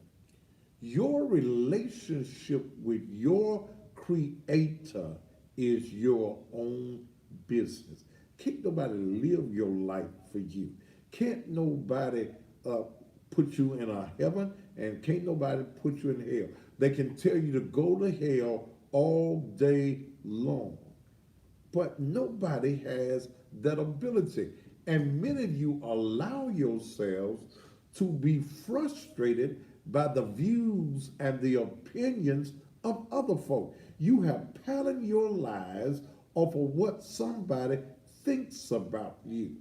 Your relationship with your creator is your own business. Can't nobody live your life for you. Can't nobody put you in a heaven and can't nobody put you in hell. They can tell you to go to hell all day long. But nobody has that ability. And many of you allow yourselves to be frustrated by the views and the opinions of other folk. You have patterned your lives off of what somebody thinks about you.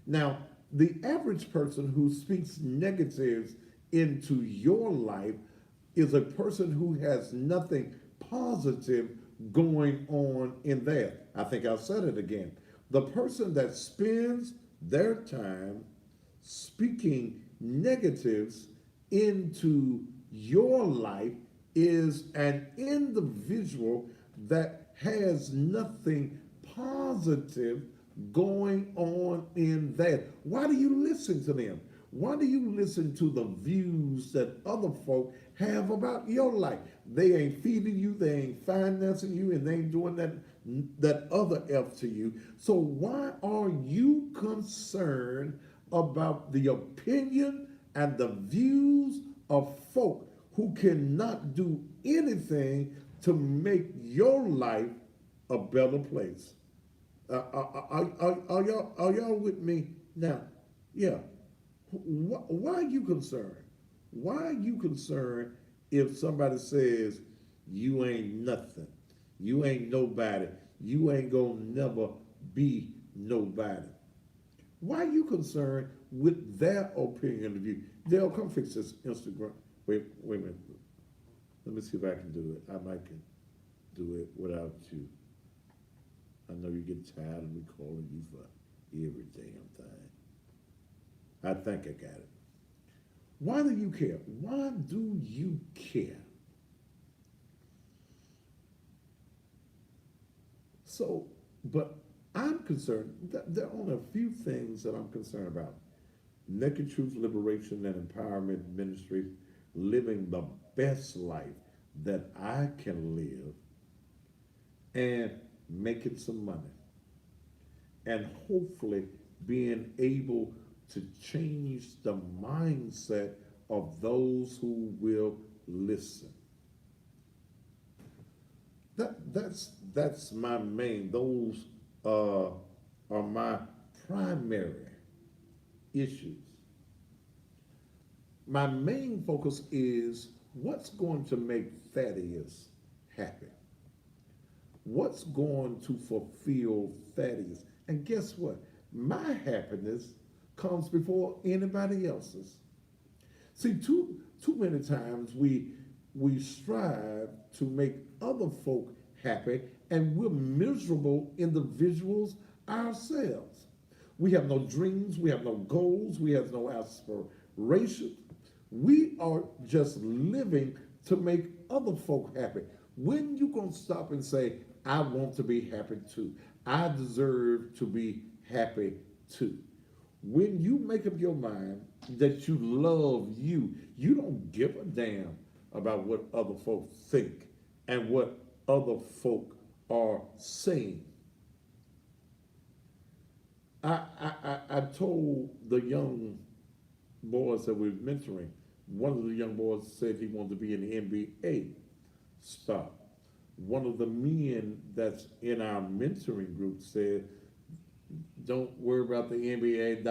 Now, the average person who speaks negatives into your life is a person who has nothing positive going on in there. I think I said it again. The person that spends their time speaking negatives into your life is an individual that has nothing positive going on in that. Why do you listen to them? Why do you listen to the views that other folk have about your life? They ain't feeding you, they ain't financing you, and they ain't doing that other F to you. So why are you concerned about the opinion and the views of folk who cannot do anything to make your life a better place? Are y'all with me now? Yeah. Why are you concerned? Why are you concerned if somebody says you ain't nothing, you ain't nobody, you ain't gonna never be nobody? Why are you concerned with their opinion of you? Dale, come fix this Instagram. Wait a minute. Let me see if I can do it. I might can do it without you. I know you get tired of me calling you for every damn thing. I think I got it. Why do you care? Why do you care? So, but I'm concerned, there are only a few things that I'm concerned about. Naked Truth Liberation and Empowerment Ministry, living the best life that I can live and making some money. And hopefully being able to change the mindset of those who will listen. That's my main. Those are my primary issues. My main focus is what's going to make Thaddeus happy. What's going to fulfill Thaddeus? And guess what? My happiness comes before anybody else's. See, too many times we strive to make other folk happy, and we're miserable individuals ourselves. We have no dreams, we have no goals, we have no aspirations. We are just living to make other folk happy. When you gonna stop and say, I want to be happy too. I deserve to be happy too. When you make up your mind that you love you, you don't give a damn about what other folk think and what other folk are saying. I told the young boys that we're mentoring, one of the young boys said he wanted to be an NBA star. One of the men that's in our mentoring group said, don't worry about the NBA,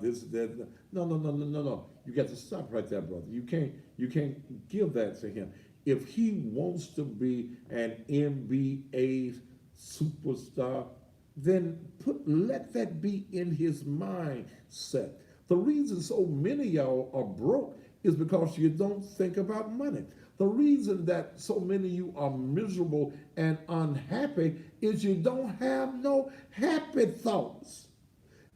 this, that. No. You got to stop right there, brother. You can't give that to him. If he wants to be an NBA superstar, then let that be in his mindset. The reason so many of y'all are broke is because you don't think about money. The reason that so many of you are miserable and unhappy is you don't have no happy thoughts.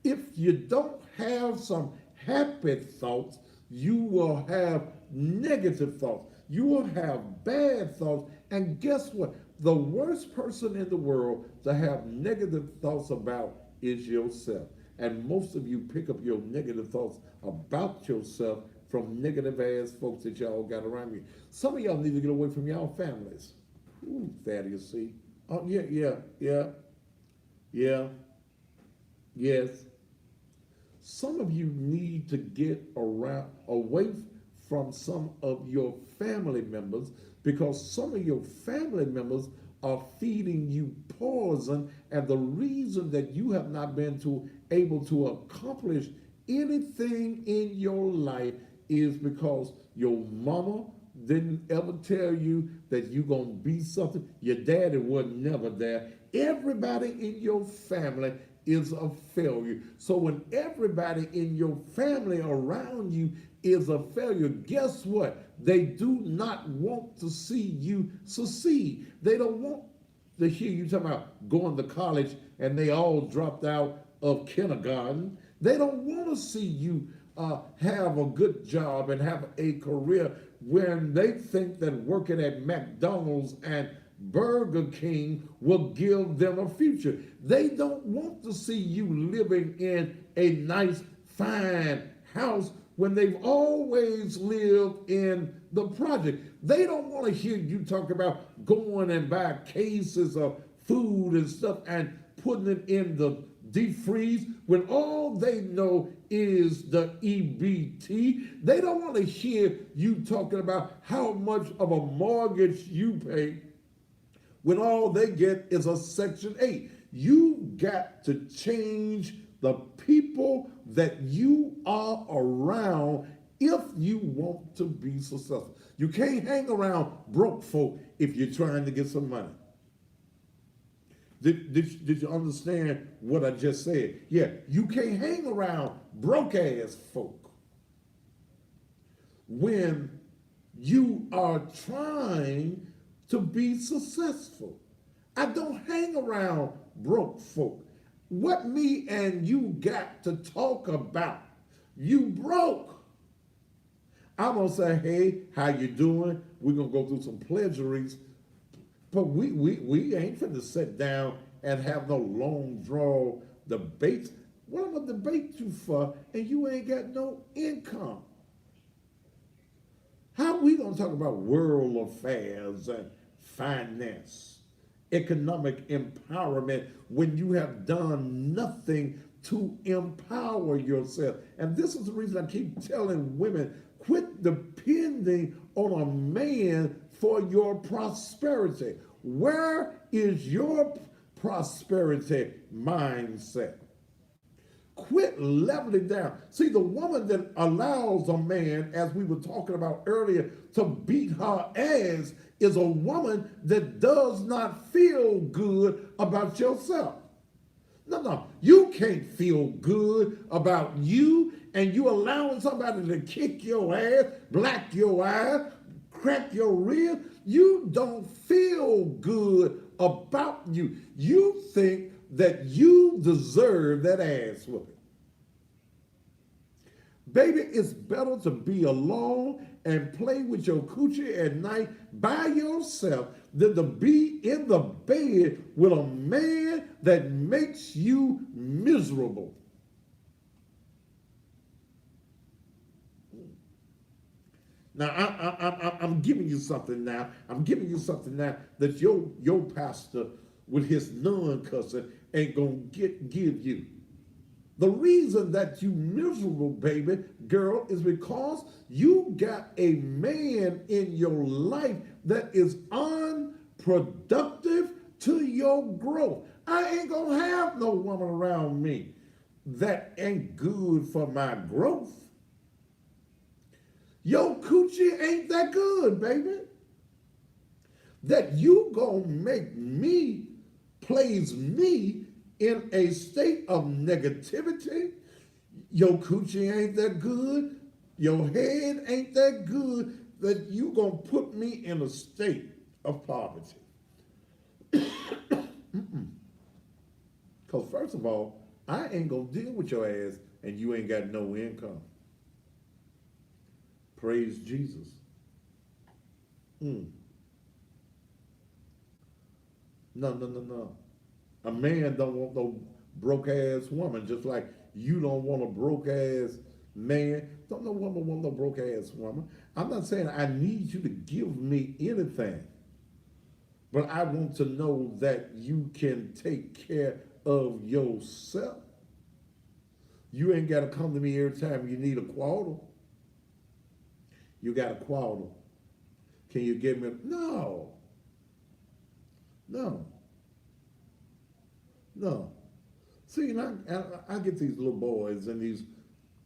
If you don't have some happy thoughts, you will have negative thoughts. You will have bad thoughts. And guess what? The worst person in the world to have negative thoughts about is yourself. And most of you pick up your negative thoughts about yourself from negative ass folks that y'all got around you. Some of y'all need to get away from y'all families. Ooh, Thaddeus, see? Oh, yes. Some of you need to get away from some of your family members because some of your family members are feeding you poison, and the reason that you have not been able to accomplish anything in your life is because your mama didn't ever tell you that you're going to be something. Your daddy was never there. Everybody in your family is a failure. So when everybody in your family around you is a failure, guess what? They do not want to see you succeed. They don't want to hear you talking about going to college and they all dropped out of kindergarten. They don't want to see you have a good job and have a career when they think that working at McDonald's and Burger King will give them a future. They don't want to see you living in a nice, fine house when they've always lived in the project. They don't want to hear you talk about going and buy cases of food and stuff and putting it in the deep freeze when all they know is the EBT. They don't want to hear you talking about how much of a mortgage you pay when all they get is a Section 8. You got to change the people that you are around if you want to be successful. You can't hang around broke folk if you're trying to get some money. Did you understand what I just said? Yeah, you can't hang around broke ass folk when you are trying to be successful. I don't hang around broke folk. What me and you got to talk about? You broke. I'm gonna say, hey, how you doing? We're gonna go through some pleasantries, but we ain't finna sit down and have no long draw debates. What am I debate you for? And you ain't got no income. How we gonna talk about world affairs and finance, economic empowerment when you have done nothing to empower yourself? And this is the reason I keep telling women, quit depending on a man for your prosperity. Where is your prosperity mindset? Quit leveling down. See, the woman that allows a man, as we were talking about earlier, to beat her ass is a woman that does not feel good about yourself. No. You can't feel good about you, and you allowing somebody to kick your ass, black your eyes, crack your ribs. You don't feel good about you. You think that you deserve that ass whooping. Baby, it's better to be alone and play with your coochie at night by yourself than to be in the bed with a man that makes you miserable. Now, I'm giving you something now. I'm giving you something now that your pastor with his non-cussing ain't going to give you. The reason that you miserable, baby girl, is because you got a man in your life that is unproductive to your growth. I ain't gonna have no woman around me that ain't good for my growth. Your coochie ain't that good, baby. That you gonna make me, plays me in a state of negativity. Your coochie ain't that good. Your head ain't that good, that you gonna put me in a state of poverty. Because first of all, I ain't gonna deal with your ass and you ain't got no income. Praise Jesus. No. A man don't want no broke ass woman, just like you don't want a broke ass man. Don't no woman want no broke ass woman. I'm not saying I need you to give me anything, but I want to know that you can take care of yourself. You ain't got to come to me every time you need a quarter. You got a quarter. Can you give me? No. No. No. See, and I get these little boys and these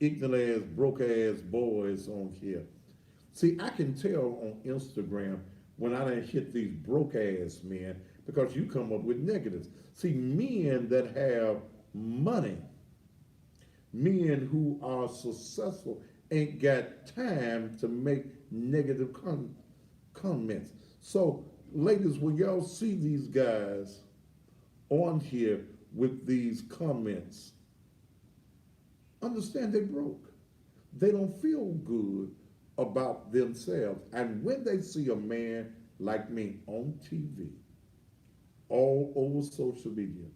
ignorant ass, broke ass boys on here. See, I can tell on Instagram when I done hit these broke ass men because you come up with negatives. See, men that have money, men who are successful, ain't got time to make negative comments. So, ladies, when y'all see these guys on here with these comments, understand they broke. They don't feel good about themselves. And when they see a man like me on TV, all over social media,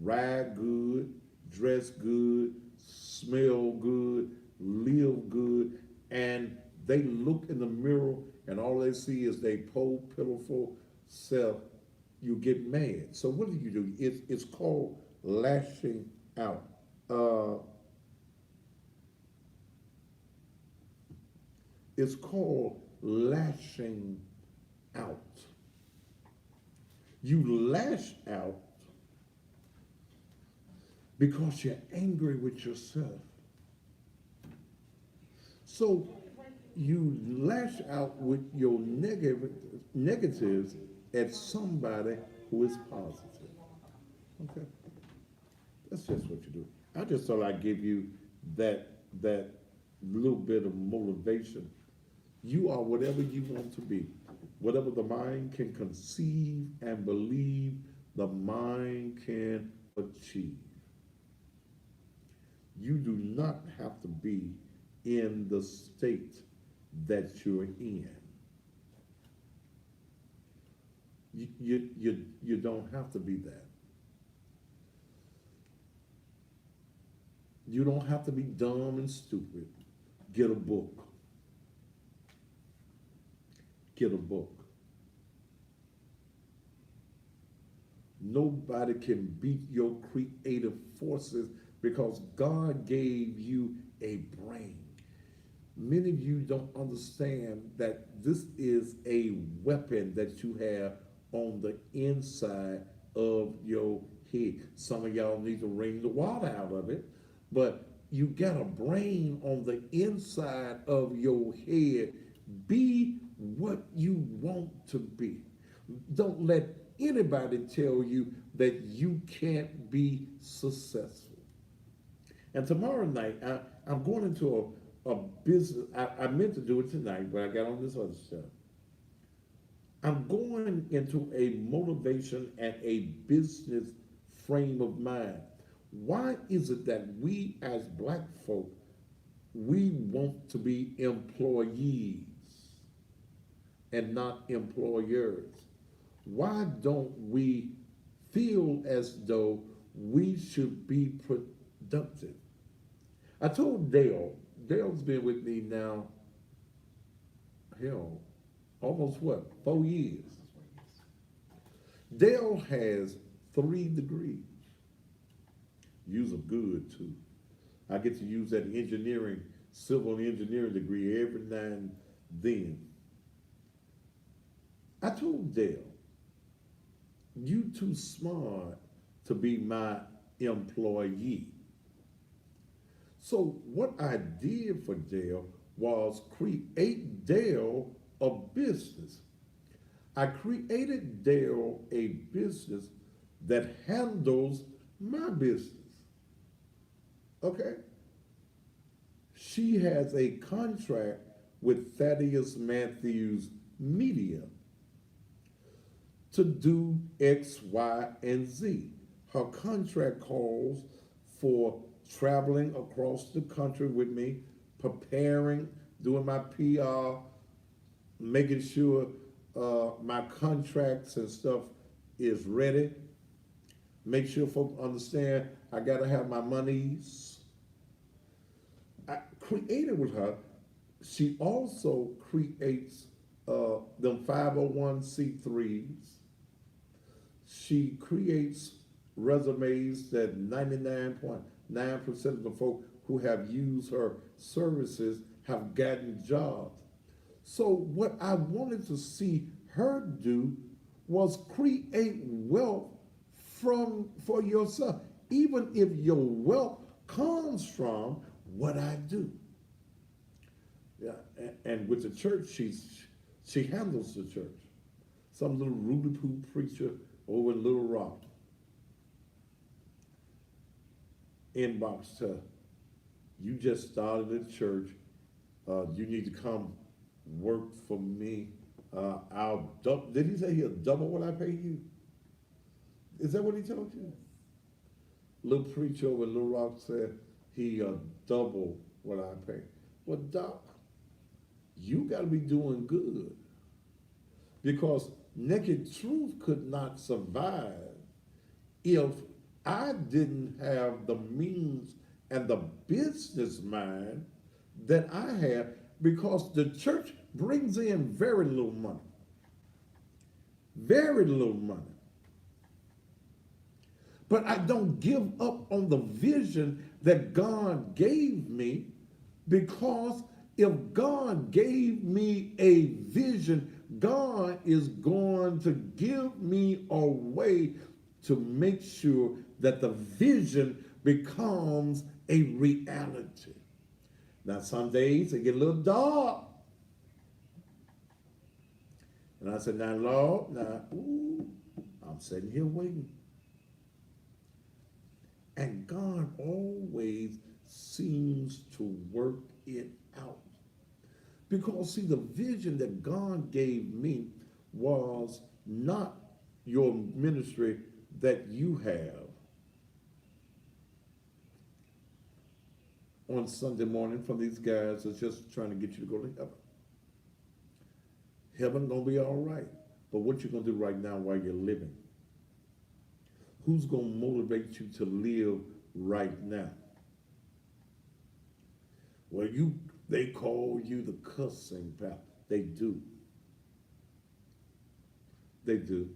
ride good, dress good, smell good, live good, and they look in the mirror and all they see is their poor, pitiful self, you get mad. So what do? It's called lashing out. It's called lashing out. You lash out because you're angry with yourself. So you lash out with your negatives at somebody who is positive. Okay? That's just what you do. I just thought I'd give you that little bit of motivation. You are whatever you want to be. Whatever the mind can conceive and believe, the mind can achieve. You do not have to be in the state that you're in. You don't have to be that. You don't have to be dumb and stupid. Get a book. Get a book. Nobody can beat your creative forces because God gave you a brain. Many of you don't understand that this is a weapon that you have on the inside of your head. Some of y'all need to wring the water out of it, but you got a brain on the inside of your head. Be what you want to be. Don't let anybody tell you that you can't be successful. And tomorrow night, I'm going into a business. I meant to do it tonight, but I got on this other stuff. I'm going into a motivation and a business frame of mind. Why is it that we as black folk, we want to be employees and not employers? Why don't we feel as though we should be productive? I told Dale's been with me now, hell, almost 4 years. Dale has 3 degrees. Use them good too. I get to use that civil engineering degree every now and then. I told Dale, you too smart to be my employee. So what I did for Dale was create Dale a business. I created Dale a business that handles my business. Okay? She has a contract with Thaddeus Matthews Media to do X, Y, and Z. Her contract calls for traveling across the country with me, preparing, doing my PR, making sure my contracts and stuff is ready. Make sure folks understand I gotta have my monies. I created with her. She also creates them 501c3s. She creates resumes that 99.9% of the folk who have used her services have gotten jobs. So what I wanted to see her do was create wealth for yourself, even if your wealth comes from what I do. Yeah, and with the church, she handles the church. Some little Ruby Poo preacher over in Little Rock inboxed her. You just started a church. You need to come work for me. Did he say he'll double what I pay you? Is that what he told you? Little preacher over in Little Rock said he'll double what I pay. Well, Doc, you got to be doing good, because Naked Truth could not survive if I didn't have the means and the business mind that I have, because the church brings in very little money. Very little money. But I don't give up on the vision that God gave me, because if God gave me a vision, God is going to give me a way to make sure that the vision becomes a reality. Now, some days it get a little dark. And I said, now, Lord, I'm sitting here waiting. And God always seems to work it out. Because, see, the vision that God gave me was not your ministry that you have on Sunday morning from these guys that's just trying to get you to go to heaven. Heaven gonna be all right. But what you gonna do right now while you're living? Who's gonna motivate you to live right now? Well, they call you the cussing pal. They do. They do.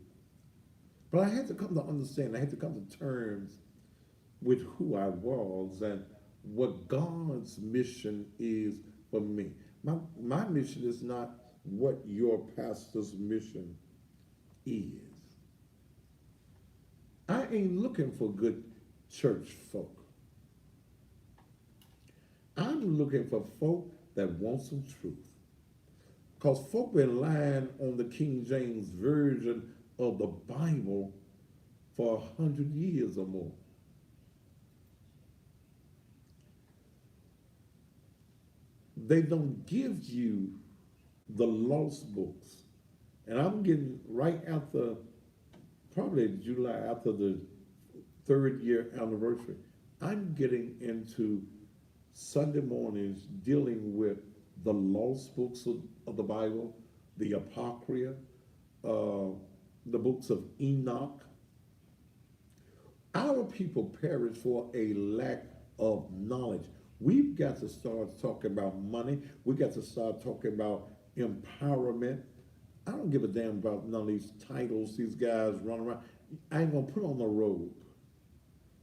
But I had to come to understand, I had to come to terms with who I was and what God's mission is for me. My mission is not what your pastor's mission is. I ain't looking for good church folk. I'm looking for folk that want some truth. Because folk been lying on the King James Version of the Bible for 100 years or more. They don't give you the lost books. And I'm getting right after, probably July, after the 3rd year anniversary, I'm getting into Sunday mornings dealing with the lost books of the Bible, the Apocrypha, the books of Enoch. Our people perish for a lack of knowledge. We've got to start talking about money. We've got to start talking about empowerment. I don't give a damn about none of these titles these guys run around. I ain't gonna put on no robe.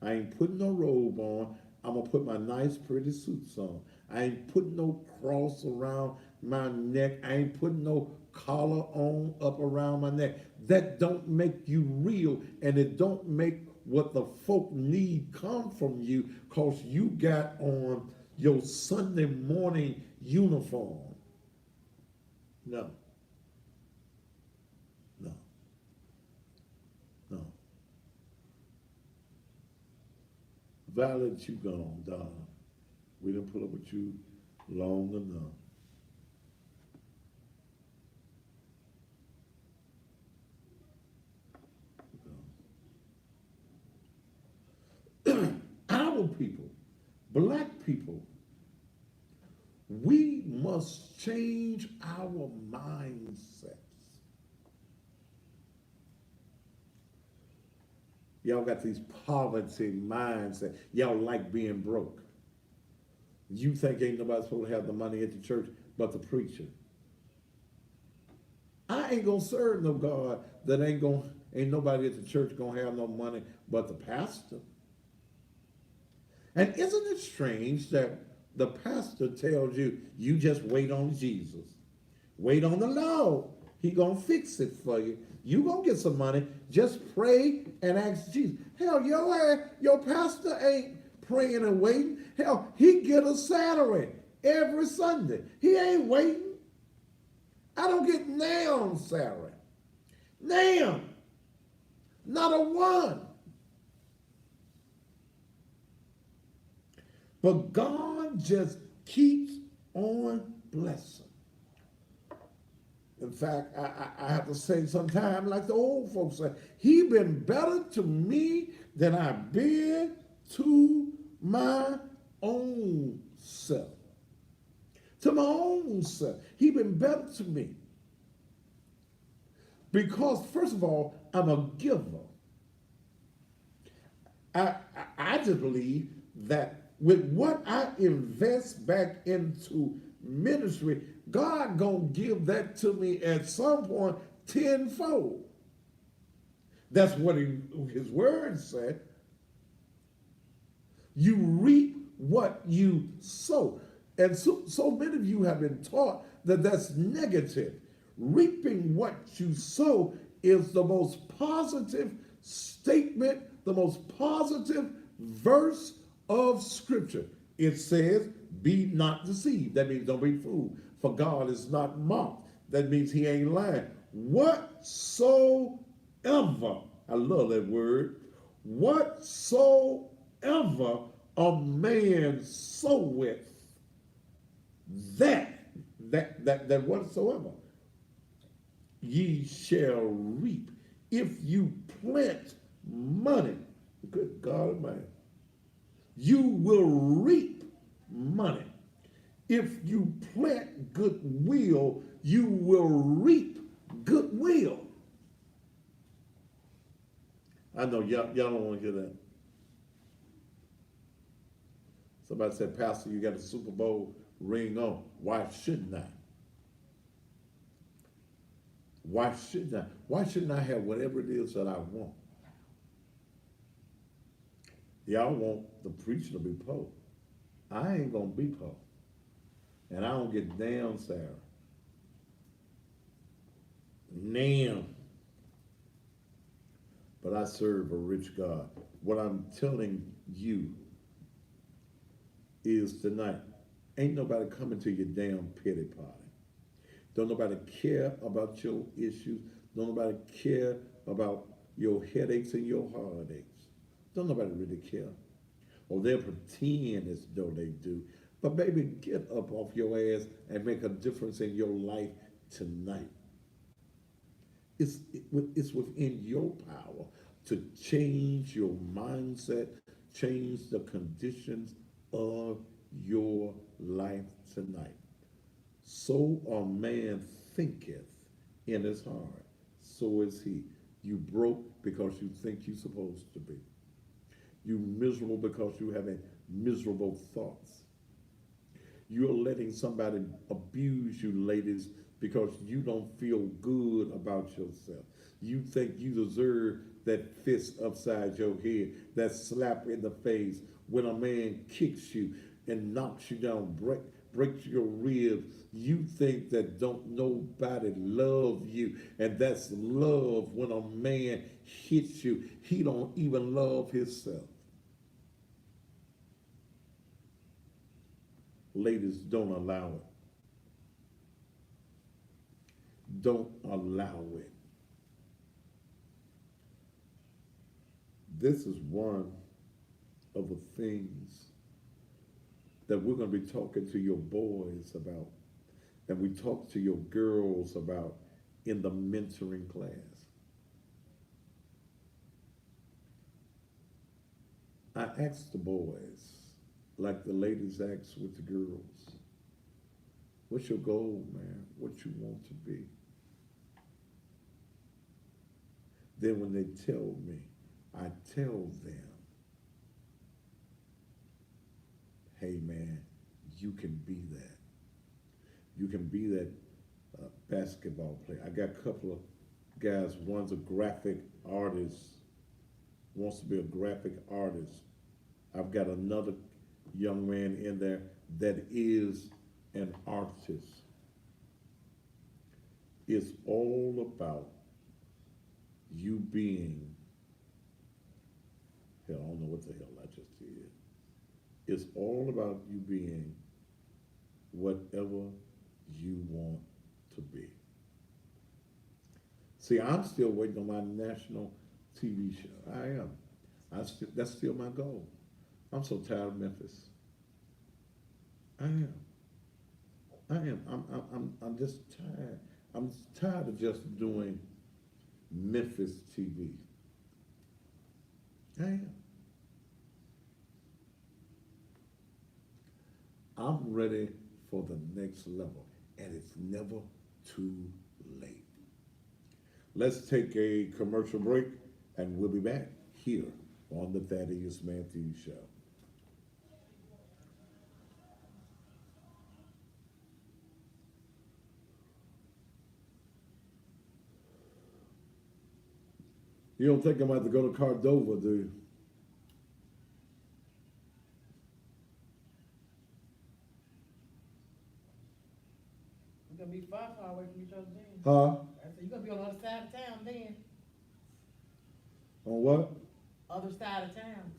I ain't putting no robe on. I'm gonna put my nice pretty suits on. I ain't putting no cross around my neck. I ain't putting no collar on up around my neck. That don't make you real, and it don't make what the folk need come from you, cause you got on your Sunday morning uniform. No. No. No. Violet, you gone, darling. We done put up with you long enough. Our people, black people, we must change our mindsets. Y'all got these poverty mindsets. Y'all like being broke. You think ain't nobody supposed to have the money at the church but the preacher. I ain't gonna serve no God that ain't nobody at the church gonna have no money but the pastor. And isn't it strange that the pastor tells you, you just wait on Jesus. Wait on the Lord. He gonna fix it for you. You gonna get some money. Just pray and ask Jesus. Hell, your pastor ain't praying and waiting. Hell, he get a salary every Sunday. He ain't waiting. I don't get nail salary. Nail. Not a one. But God just keeps on blessing. In fact, I have to say sometimes, like the old folks say, he been better to me than I've been to my own self. To my own self. He been better to me. Because, first of all, I'm a giver. I just believe that with what I invest back into ministry, God gonna give that to me at some point tenfold. That's what his word said. You reap what you sow. And so many of you have been taught that that's negative. Reaping what you sow is the most positive statement, the most positive verse of Scripture. It says, be not deceived. That means don't be fooled. For God is not mocked. That means he ain't lying. Whatsoever, I love that word. Whatsoever a man soweth, that, that whatsoever ye shall reap. If you plant money, good God Almighty, you will reap money. If you plant goodwill, you will reap goodwill. I know y'all don't want to hear that. Somebody said, Pastor, you got a Super Bowl ring on. Why shouldn't I? Why shouldn't I? Why shouldn't I have whatever it is that I want? Y'all want the preacher to be poor. I ain't gonna be poor. And I don't get down, Sarah. Nam. But I serve a rich God. What I'm telling you is tonight, ain't nobody coming to your damn pity party. Don't nobody care about your issues. Don't nobody care about your headaches and your heartaches. Don't nobody really care. Or they'll pretend as though they do. But baby, get up off your ass and make a difference in your life tonight. It's within your power to change your mindset, change the conditions of your life tonight. So a man thinketh in his heart, so is he. You broke because you think you're supposed to be. You miserable because you having miserable thoughts. You're letting somebody abuse you, ladies, because you don't feel good about yourself. You think you deserve that fist upside your head, that slap in the face when a man kicks you and knocks you down, breaks your ribs. You think that don't nobody love you, and that's love. When a man hits you, he don't even love himself. Ladies, don't allow it. Don't allow it. This is one of the things that we're going to be talking to your boys about, and we talk to your girls about in the mentoring class. I asked the boys, like the ladies asked with the girls, what's your goal, man? What you want to be? Then when they tell me, I tell them, hey man, you can be that. You can be that basketball player. I got a couple of guys, one's a graphic artist, wants to be a graphic artist. I've got another young man in there that is an artist. It's all about you being, hell, I don't know what the hell I just did. It's all about you being whatever you want to be. See, I'm still waiting on my national TV show. I am. That's still my goal. I'm so tired of Memphis. I am. I'm just tired. I'm tired of just doing Memphis TV. I am. I'm ready for the next level, and it's never too late. Let's take a commercial break, and we'll be back here on the Thaddeus Matthews Show. You don't think I'm about to go to Cordova, do you? You're gonna be far away from each other then. Huh? I said, you're gonna be on the other side of town then. On what? Other side of town.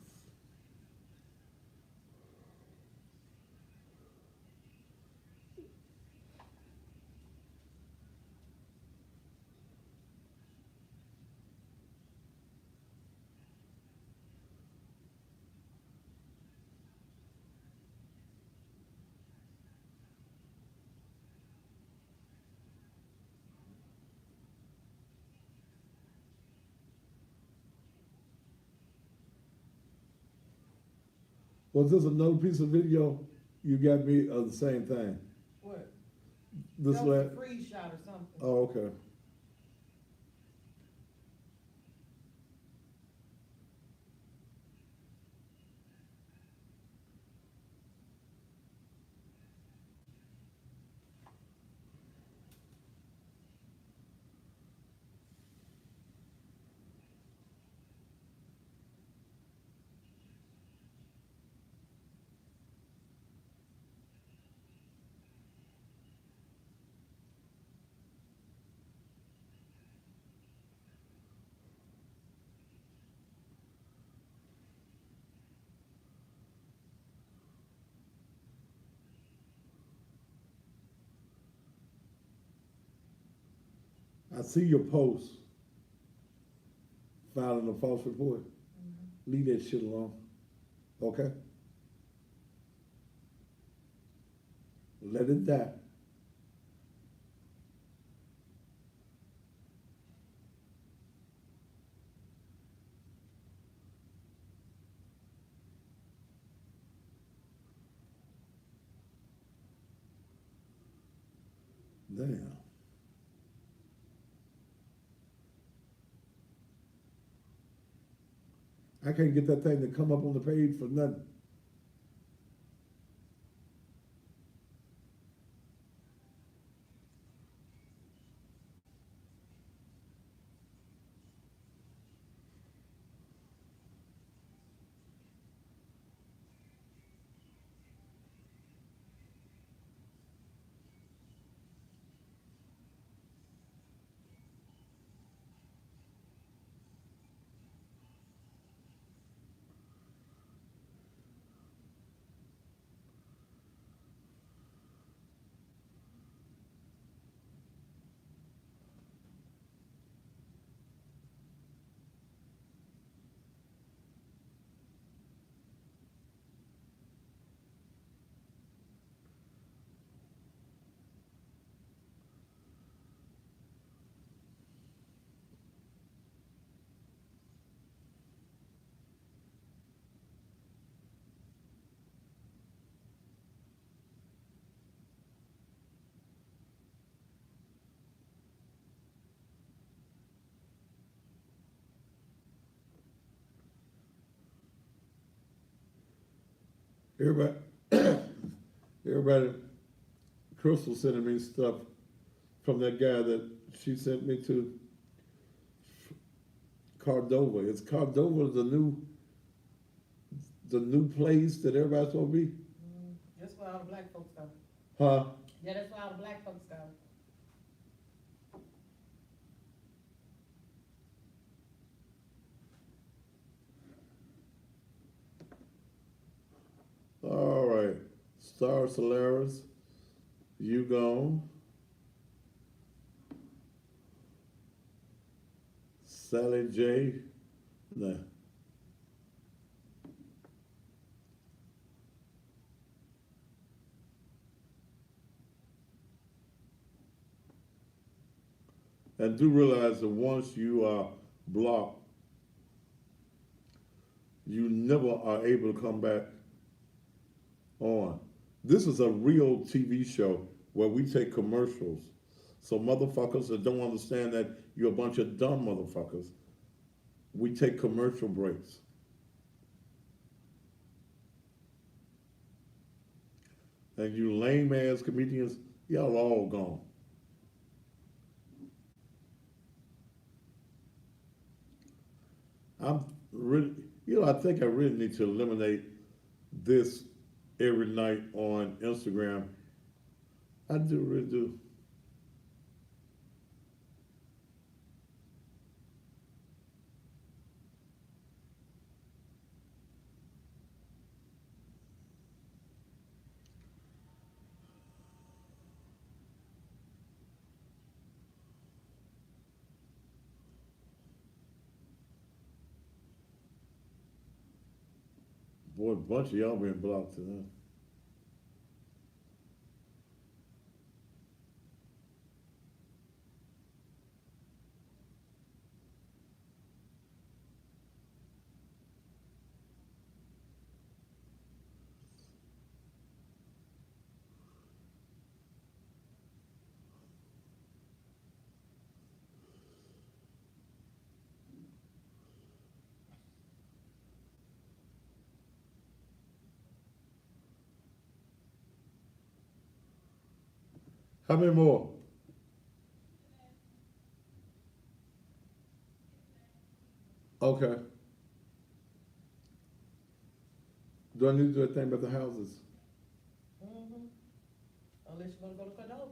Was this another piece of video you got me of the same thing? What? This That was last. a freeze shot or something. Oh, okay. I see your post filing a false report. Leave that shit alone. Okay? Let it die. Damn. I can't get that thing to come up on the page for nothing. Everybody, everybody, Crystal sending me stuff from that guy that she sent me to Cordova. Is Cordova the new place that everybody's supposed to be? That's where all the black folks go. Huh? Yeah, that's where all the black folks go. All right. Star Solaris, you gone. Sally J. Nah. And do realize that once you are blocked, you never are able to come back on. This is a real TV show where we take commercials. So motherfuckers that don't understand that you're a bunch of dumb motherfuckers, we take commercial breaks. And you lame ass comedians, y'all all gone. I'm really, I think I really need to eliminate this every night on Instagram. I do, really do. Boy, a bunch of y'all been blocked tonight. How many more? Okay. Do I need to do a thing about the houses? Mm-hmm. Unless you wanna go to Cordova.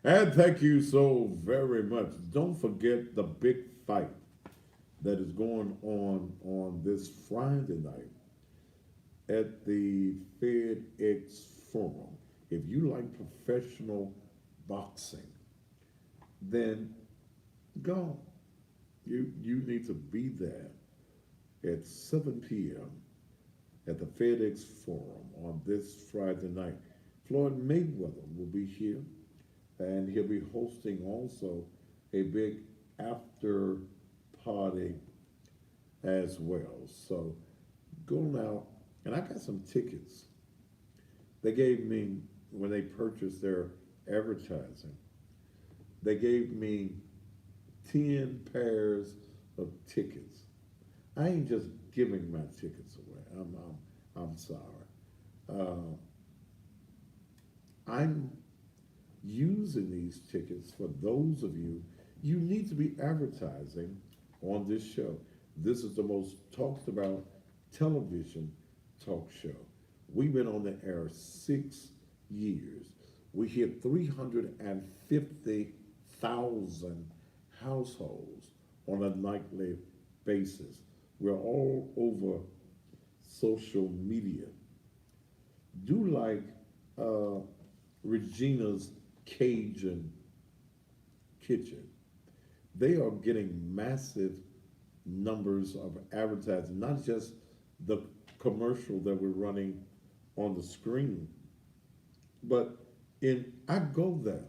And thank you so very much. Don't forget the big fight that is going on this Friday night at the FedEx Forum. If you like professional boxing, then go. You need to be there at 7 p.m. at the FedEx Forum on this Friday night. Floyd Mayweather will be here, and he'll be hosting also a big after party as well. So go now, and I got some tickets. They gave me, when they purchased their advertising, they gave me 10 pairs of tickets. I ain't just giving my tickets away. I'm sorry. Uh, I'm using these tickets for those of you. You need to be advertising on this show. This is the most talked about television talk show. We've been on the air 6 years. We hit 350,000 households on a nightly basis. We're all over social media. Do like uh, Regina's Cajun Kitchen. They are getting massive numbers of advertising, not just the commercial that we're running on the screen, but I go there.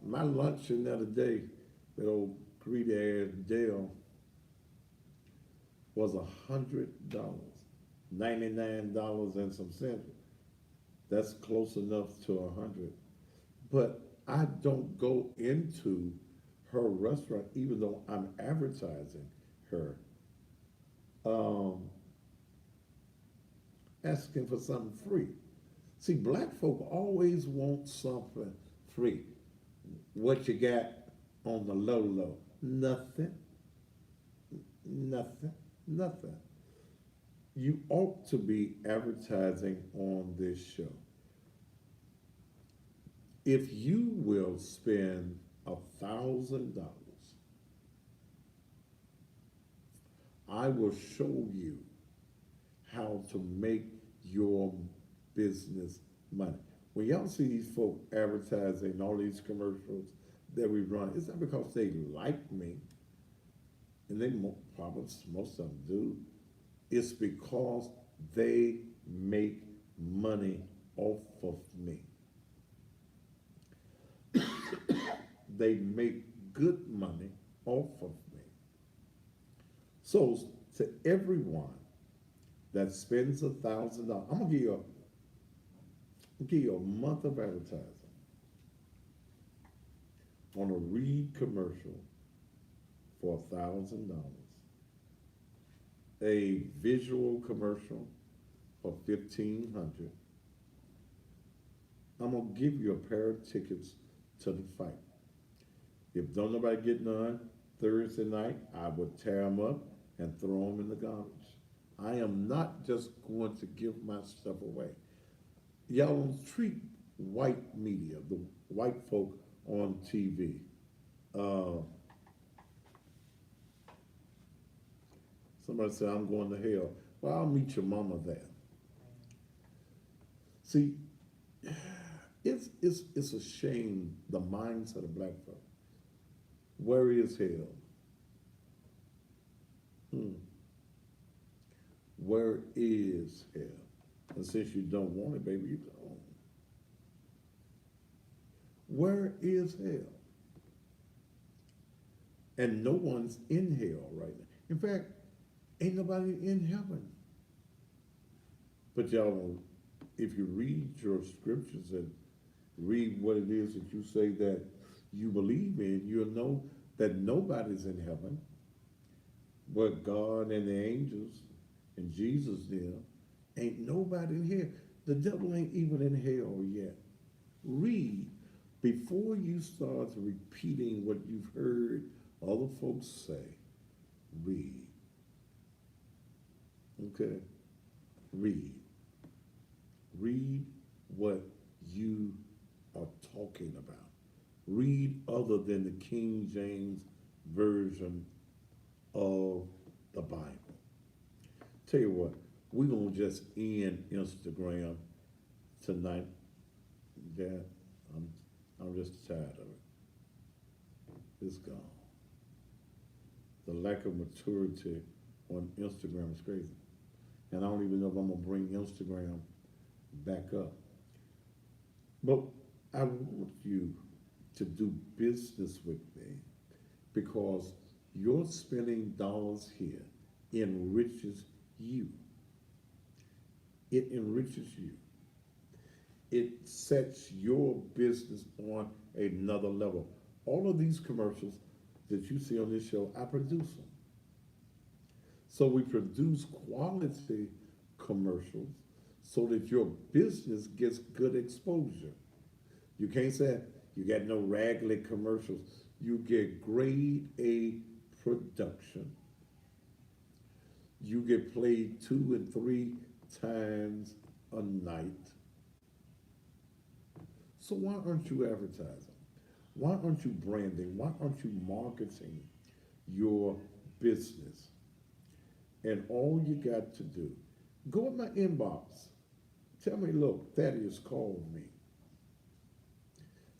My lunch the other day, that old greedy ass Dale, was $100, $99 and some cents. That's close enough to 100. But I don't go into her restaurant, even though I'm advertising her, um, asking for something free. See, black folk always want something free. What you got on the low low? Nothing, nothing, nothing. You ought to be advertising on this show. If you will spend $1,000, I will show you how to make your business money. When y'all see these folk advertising all these commercials that we run, it's not because they like me, and they probably most of them do. It's because they make money off of me. They make good money off of me. So to everyone that spends $1,000, give you a month of advertising on a Reed commercial for $1,000, a visual commercial for 1,500. I'm gonna give you a pair of tickets to the fight. If don't nobody get none Thursday night, I would tear them up and throw them in the garbage. I am not just going to give my stuff away. Y'all don't treat white media, the white folk on TV. Uh, Somebody said, I'm going to hell. Well, I'll meet your mama there. See, it's a shame, the mindset of black folk. Where is hell? Hmm. Where is hell? And since you don't want it, baby, you don't. Where is hell? And no one's in hell right now. In fact, ain't nobody in heaven. But y'all, if you read your scriptures read what it is that you say that you believe in, you'll know that nobody's in heaven but God and the angels and Jesus there. Ain't nobody in here. The devil ain't even in hell yet. Read before you start repeating what you've heard other folks say. Read. Okay? Read. Read what you are talking about. Read other than the King James Version of the Bible. Tell you what, we're going to just end Instagram tonight. Yeah, I'm just tired of it. It's gone. The lack of maturity on Instagram is crazy. And I don't even know if I'm going to bring Instagram back up. But I want you to do business with me because your spending dollars here enriches you. It enriches you. It sets your business on another level. All of these commercials that you see on this show, I produce them. So we produce quality commercials so that your business gets good exposure. You can't say you got no raggedy commercials. You get grade A production. You get played 2 and 3 times a night. So why aren't you advertising? Why aren't you branding? Why aren't you marketing your business? And all you got to do, go in my inbox. Tell me, look, Thaddeus called me.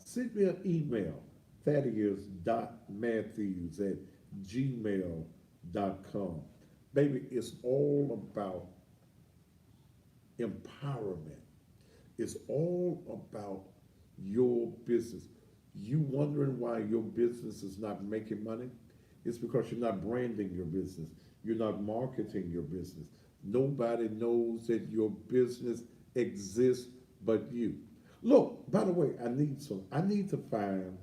Send me an email, thaddeus.matthews@gmail.com. Baby, it's all about empowerment. It's all about your business. You wondering why your business is not making money? It's because you're not branding your business. You're not marketing your business. Nobody knows that your business exists but you. Look, by the way, I need to find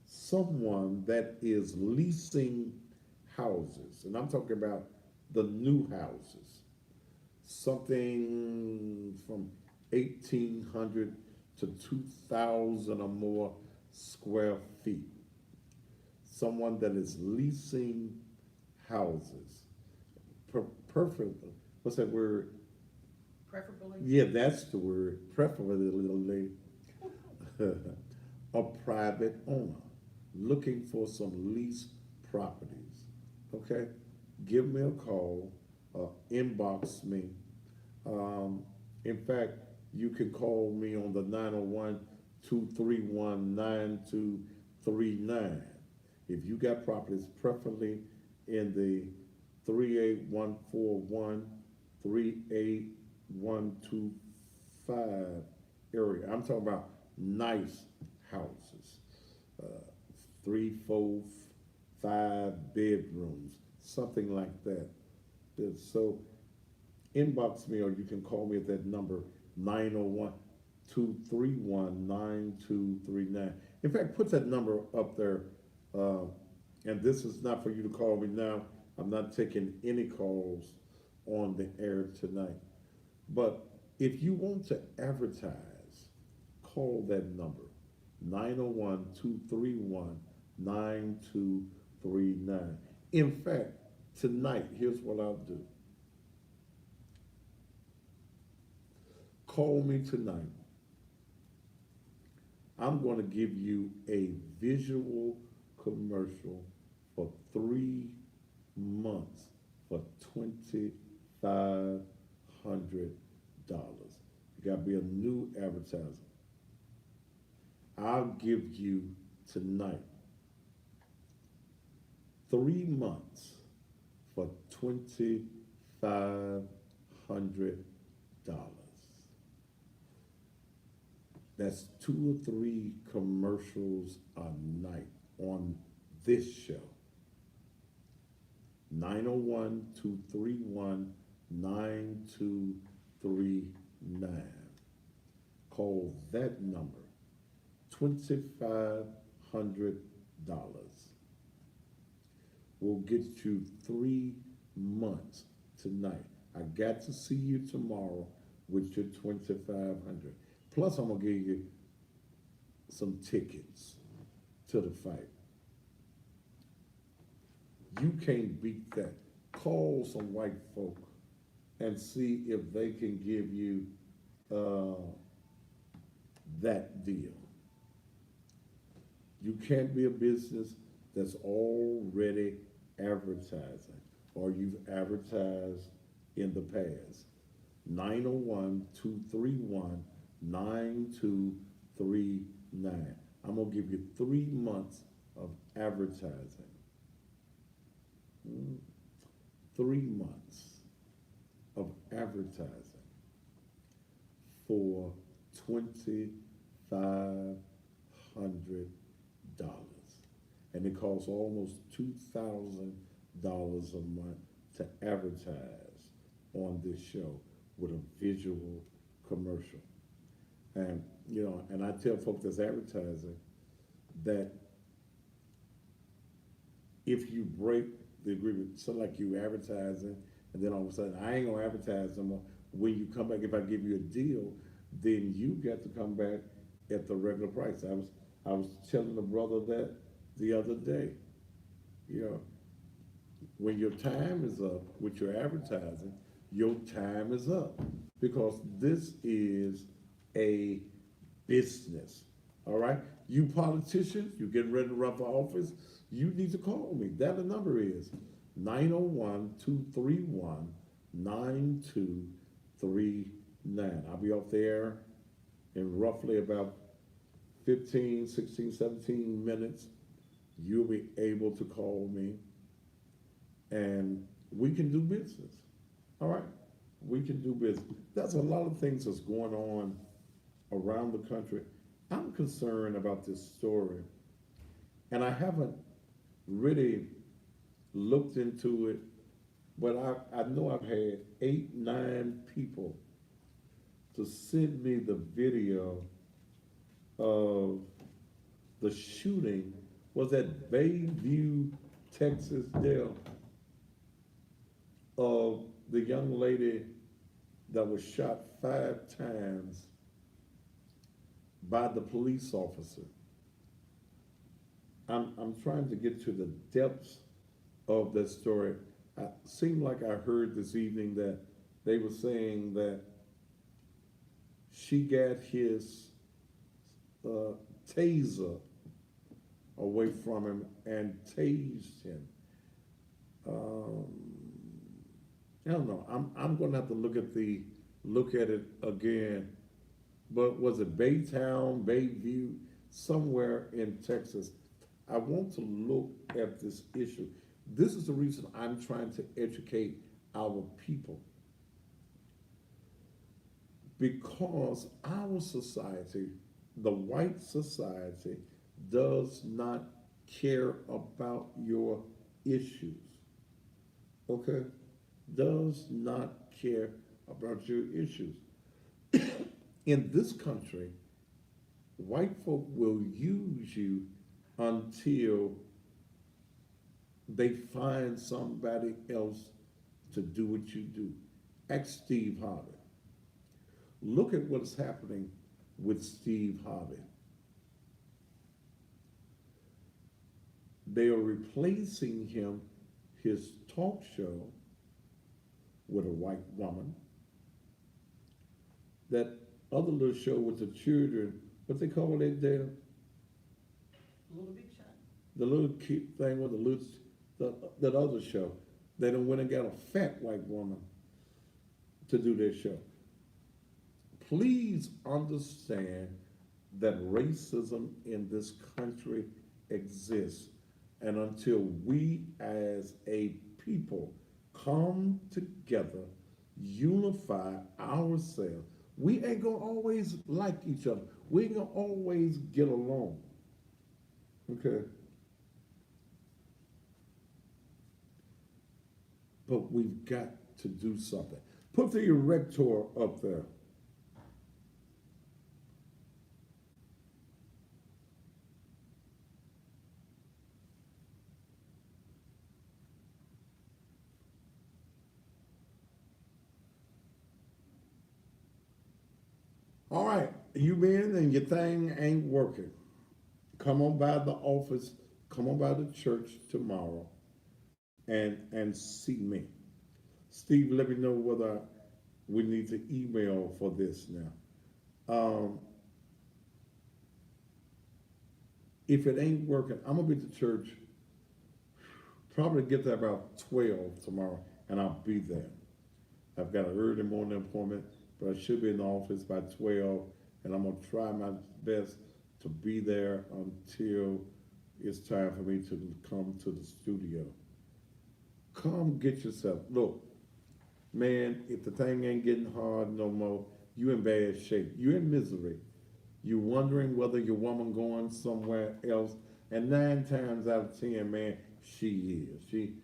someone that is leasing houses. And I'm talking about the new houses. Something from 1,800 to 2,000 or more square feet. Someone that is leasing houses. Perfect. What's that word? Preferably. Yeah, that's the word. Preferably a private owner looking for some lease properties. Okay? Give me a call, inbox me. In fact, you can call me on the 901-231-9239. If you got properties, preferably in the 38141, 38125 area. I'm talking about nice houses, 3, 4, 5 bedrooms, something like that. So inbox me or you can call me at that number, 901-231-9239. In fact, put that number up there. And this is not for you to call me now. I'm not taking any calls on the air tonight. But if you want to advertise, call that number, 901-231-9239. In fact, tonight, here's what I'll do. Call me tonight. I'm going to give you a visual commercial for 3 months for $2,500. You got to be a new advertiser. I'll give you tonight 3 months for $2,500. That's 2 or 3 commercials a night on this show. 901-231-9239. Call that number, $2,500 will get you 3 months tonight. I got to see you tomorrow with your 2,500. Plus, I'm gonna give you some tickets to the fight. You can't beat that. Call some white folk and see if they can give you uh, that deal. You can't be a business that's already advertising or you've advertised in the past. 901-231-9239. I'm going to give you 3 months of advertising. 3 months of advertising for $2,500. And it costs almost $2,000 a month to advertise on this show with a visual commercial. And, and I tell folks that's advertising that if you break the agreement, so like you advertising, and then all of a sudden, I ain't gonna advertise no more. When you come back, if I give you a deal, then you got to come back at the regular price. I was telling the brother that the other day. When your time is up with your advertising, your time is up because this is a business. All right, you politicians, you getting ready to run for office, you need to call me. That the number is 901-231-9239. I'll be up there in roughly about 15, 16, 17 minutes. You'll be able to call me and we can do business. All right, we can do business. There's a lot of things that's going on around the country. I'm concerned about this story, and I haven't really looked into it, but I know I've had 8, 9 people to send me the video of the shooting. Was at Bayview, Texas, Dale, of the young lady that was shot 5 times by the police officer. I'm trying to get to the depths of that story. It seemed like I heard this evening that they were saying that she got his taser away from him and tased him. I don't know. I'm going to have to look at it again. But was it Baytown, Bayview, somewhere in Texas? I want to look at this issue. This is the reason I'm trying to educate our people. Because our society, the white society, does not care about your issues. Okay? Does not care about your issues. In this country, white folk will use you until they find somebody else to do what you do. Ask Steve Harvey. Look at what's happening with Steve Harvey. They are replacing him, his talk show, with a white woman. That other little show with the children, what they call it there? Little Big Shot. The little kid thing with that other show. They done went and got a fat white woman to do their show. Please understand that racism in this country exists. And until we as a people come together, unify ourselves, we ain't gonna always like each other. We ain't gonna always get along. Okay? But we've got to do something. Put the erector up there. All right, you in and your thing ain't working. Come on by the office. Come on by the church tomorrow and see me. Steve, let me know whether we need to email for this now. Um, if it ain't working, I'm gonna be at the church. Probably get there about 12 tomorrow, and I'll be there. I've got an early morning appointment, but I should be in the office by 12, and I'm gonna try my best to be there until it's time for me to come to the studio. Come get yourself. Look, man, if the thing ain't getting hard no more, you in bad shape. You in misery. You wondering whether your woman going somewhere else, and 9 times out of 10, man, she is. She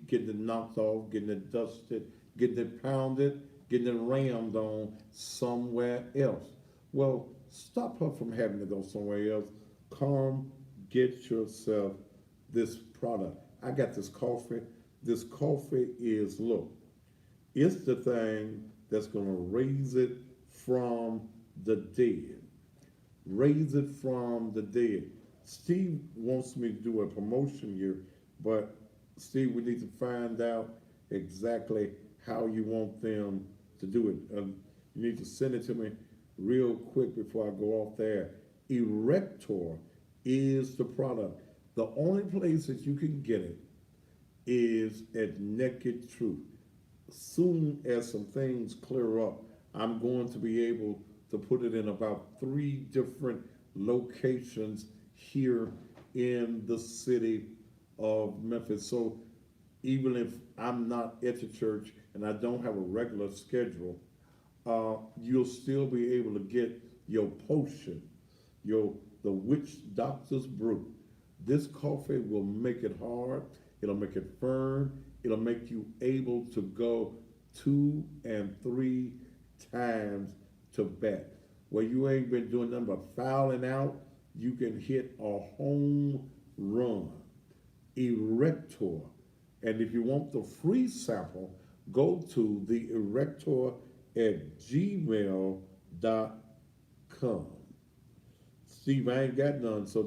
getting it knocked off, getting it dusted, getting it pounded, getting it rammed on somewhere else. Well, stop her from having to go somewhere else. Come get yourself this product. I got this coffee. This coffee is, look, it's the thing that's going to raise it from the dead. Raise it from the dead. Steve wants me to do a promotion here, but Steve, we need to find out exactly how you want them to do it. You need to send it to me real quick before I go off there. Erector is the product. The only place that you can get it is at Naked Truth. Soon as some things clear up, I'm going to be able to put it in about 3 different locations here in the city of Memphis. So even if I'm not at the church and I don't have a regular schedule, you'll still be able to get your potion, your the witch doctor's brew. This coffee will make it hard. It'll make it firm. It'll make you able to go 2 and 3 times to bat. Where you ain't been doing nothing but fouling out, you can hit a home run. Erector. And if you want the free sample, go to the erector at gmail.com. Steve, I ain't got none, so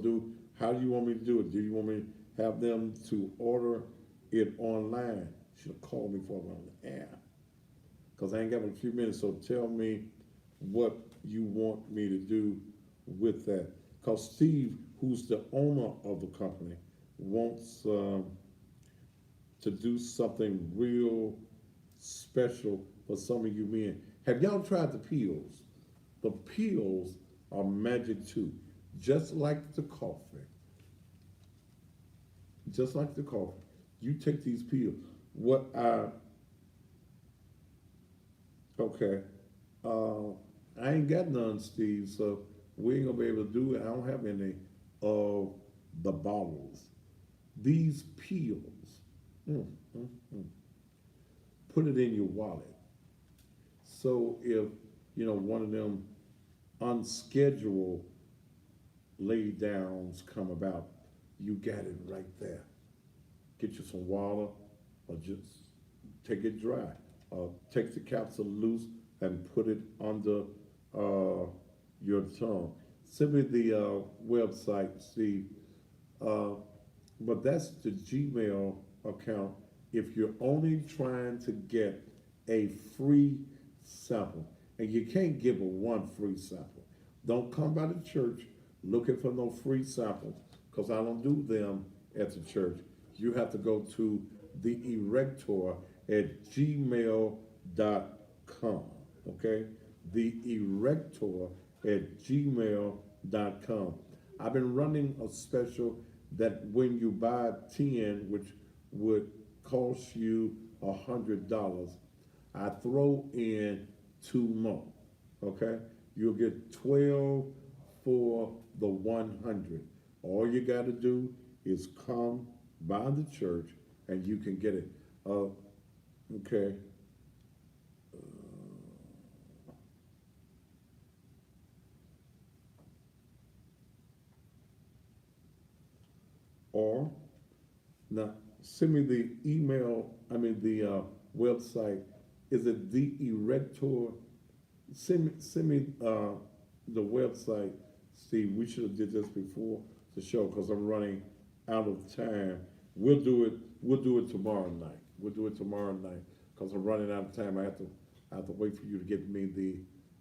how do you want me to do it? Do you want me to have them to order it online? Should have called me for it on the air. Because I ain't got a few minutes, so tell me what you want me to do with that. Because Steve, who's the owner of the company, wants to do something real special for some of you men. Have y'all tried the peels? The peels are magic too. Just like the coffee. Just like the coffee. You take these peels. Okay. I ain't got none, Steve, so we ain't gonna be able to do it. I don't have any of the bottles. These peels, mm, mm, mm. Put it in your wallet. So if, one of them unscheduled lay downs come about, you got it right there. Get you some water or just take it dry. Take the capsule loose and put it under your tongue. Send me the website, Steve. But that's the Gmail account if you're only trying to get a free sample. And you can't give a one free sample. Don't come by the church looking for no free samples because I don't do them at the church. You have to go to the erector at gmail.com. Okay? The erector at gmail.com. I've been running a special that when you buy 10, which would cost you $100, I throw in 2 more. Okay? You'll get 12 for the 100. All you got to do is come by the church and you can get it. Okay. Or now send me the email, the website. Is it the erector send me the website, Steve. We should have did this before the show because I'm running out of time. We'll do it. We'll do it tomorrow night. We'll do it tomorrow night because I'm running out of time. I have to wait for you to get me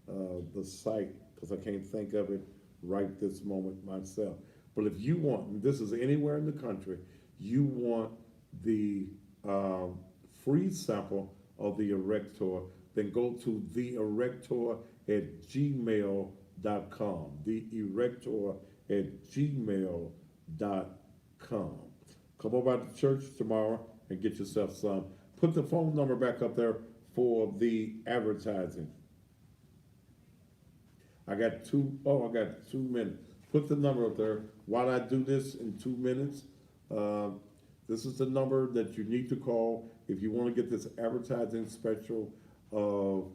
the site because I can't think of it right this moment myself. But if you want, and this is anywhere in the country, you want the free sample of the Erector, then go to theerector@gmail.com. Theerector@gmail.com. Come over to church tomorrow and get yourself some. Put the phone number back up there for the advertising. I got 2 minutes. Put the number up there. While I do this in 2 minutes, this is the number that you need to call if you want to get this advertising special of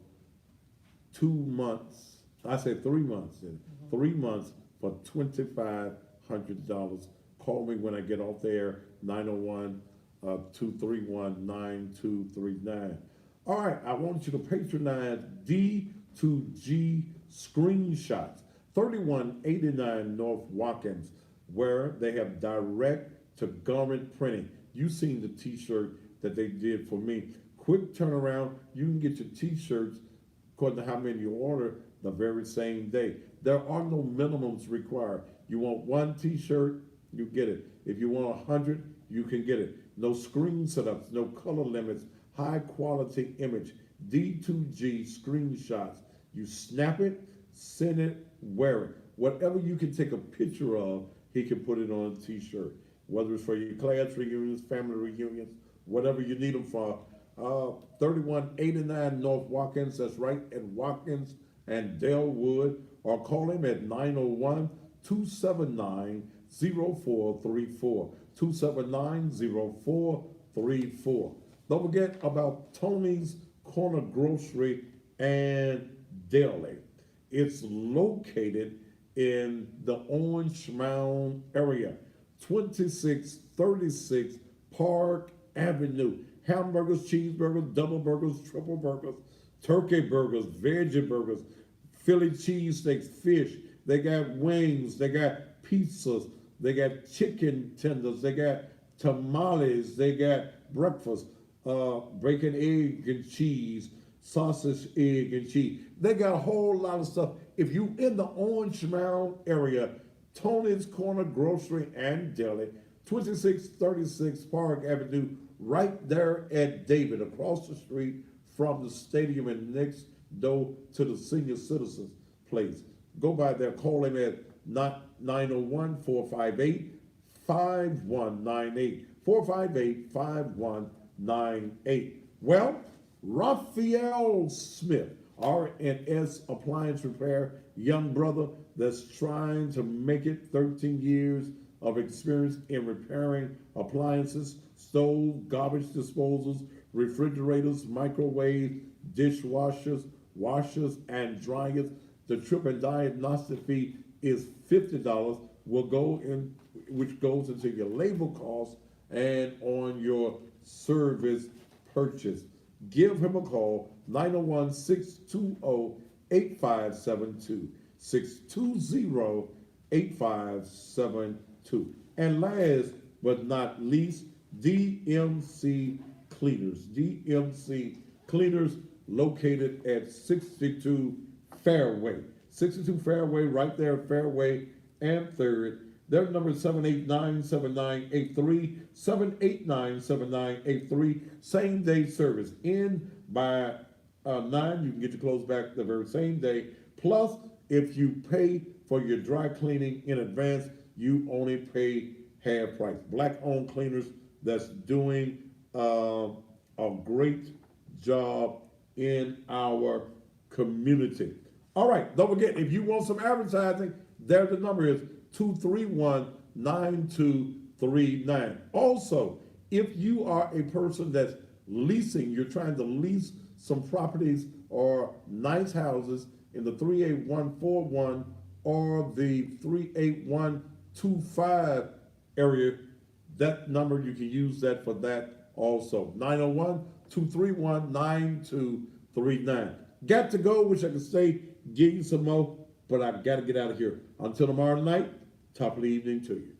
2 months. I said 3 months. 3 months for $2,500. Call me when I get off there, 901-231-9239. All right, I want you to patronize D2G Screenshots, 3189 North Watkins, where they have direct to garment printing. You've seen the t-shirt that they did for me. Quick turnaround. You can get your t-shirts according to how many you order the very same day. There are no minimums required. You want 1 t-shirt, you get it. If you want 100, you can get it. No screen setups, no color limits, high quality image. D2G Screenshots. You snap it, send it, wear it. Whatever you can take a picture of, he can put it on a t-shirt. Whether it's for your class reunions, family reunions, whatever you need them for. 3189 North Watkins, that's right at Watkins and Dalewood, or call him at 901-279-0434. 279-0434. Don't forget about Tony's Corner Grocery and Deli. It's located in the Orange Mound area, 2636 Park Avenue. Hamburgers, cheeseburgers, double burgers, triple burgers, turkey burgers, veggie burgers, Philly cheesesteaks, fish. They got wings, they got pizzas, they got chicken tenders, they got tamales, they got breakfast, bacon, egg, and cheese, sausage, egg, and cheese. They got a whole lot of stuff. If you in the Orange Mound area, Tony's Corner Grocery and Deli, 2636 Park Avenue, right there at David, across the street from the stadium and next door to the senior citizens place. Go by there, call him at 901-458-5198. 458-5198. Well, Raphael Smith, R&S Appliance Repair, young brother that's trying to make it, 13 years of experience in repairing appliances, stove, garbage disposals, refrigerators, microwaves, dishwashers, washers, and dryers. The trip and diagnostic fee is $50, which goes into your labor costs and on your service purchase. Give him a call, 901-620-8572, 620-8572. And last but not least, DMC Cleaners. DMC Cleaners located at 62 Fairway. 62 Fairway, right there at Fairway and 3rd. Their number is 789-7983, 789-7983. Same day service. In by 9, you can get your clothes back the very same day. Plus, if you pay for your dry cleaning in advance, you only pay half price. Black-owned cleaners that's doing a great job in our community. All right, don't forget, if you want some advertising, there the number is 231-9239. Also, if you are a person that's leasing, you're trying to lease some properties or nice houses in the 38141 or the 38125 area, that number, you can use that for that also. 901-231-9239. got to go. Wish I could stay, give you some more, but I got to get out of here. Until tomorrow night, top of the evening to you.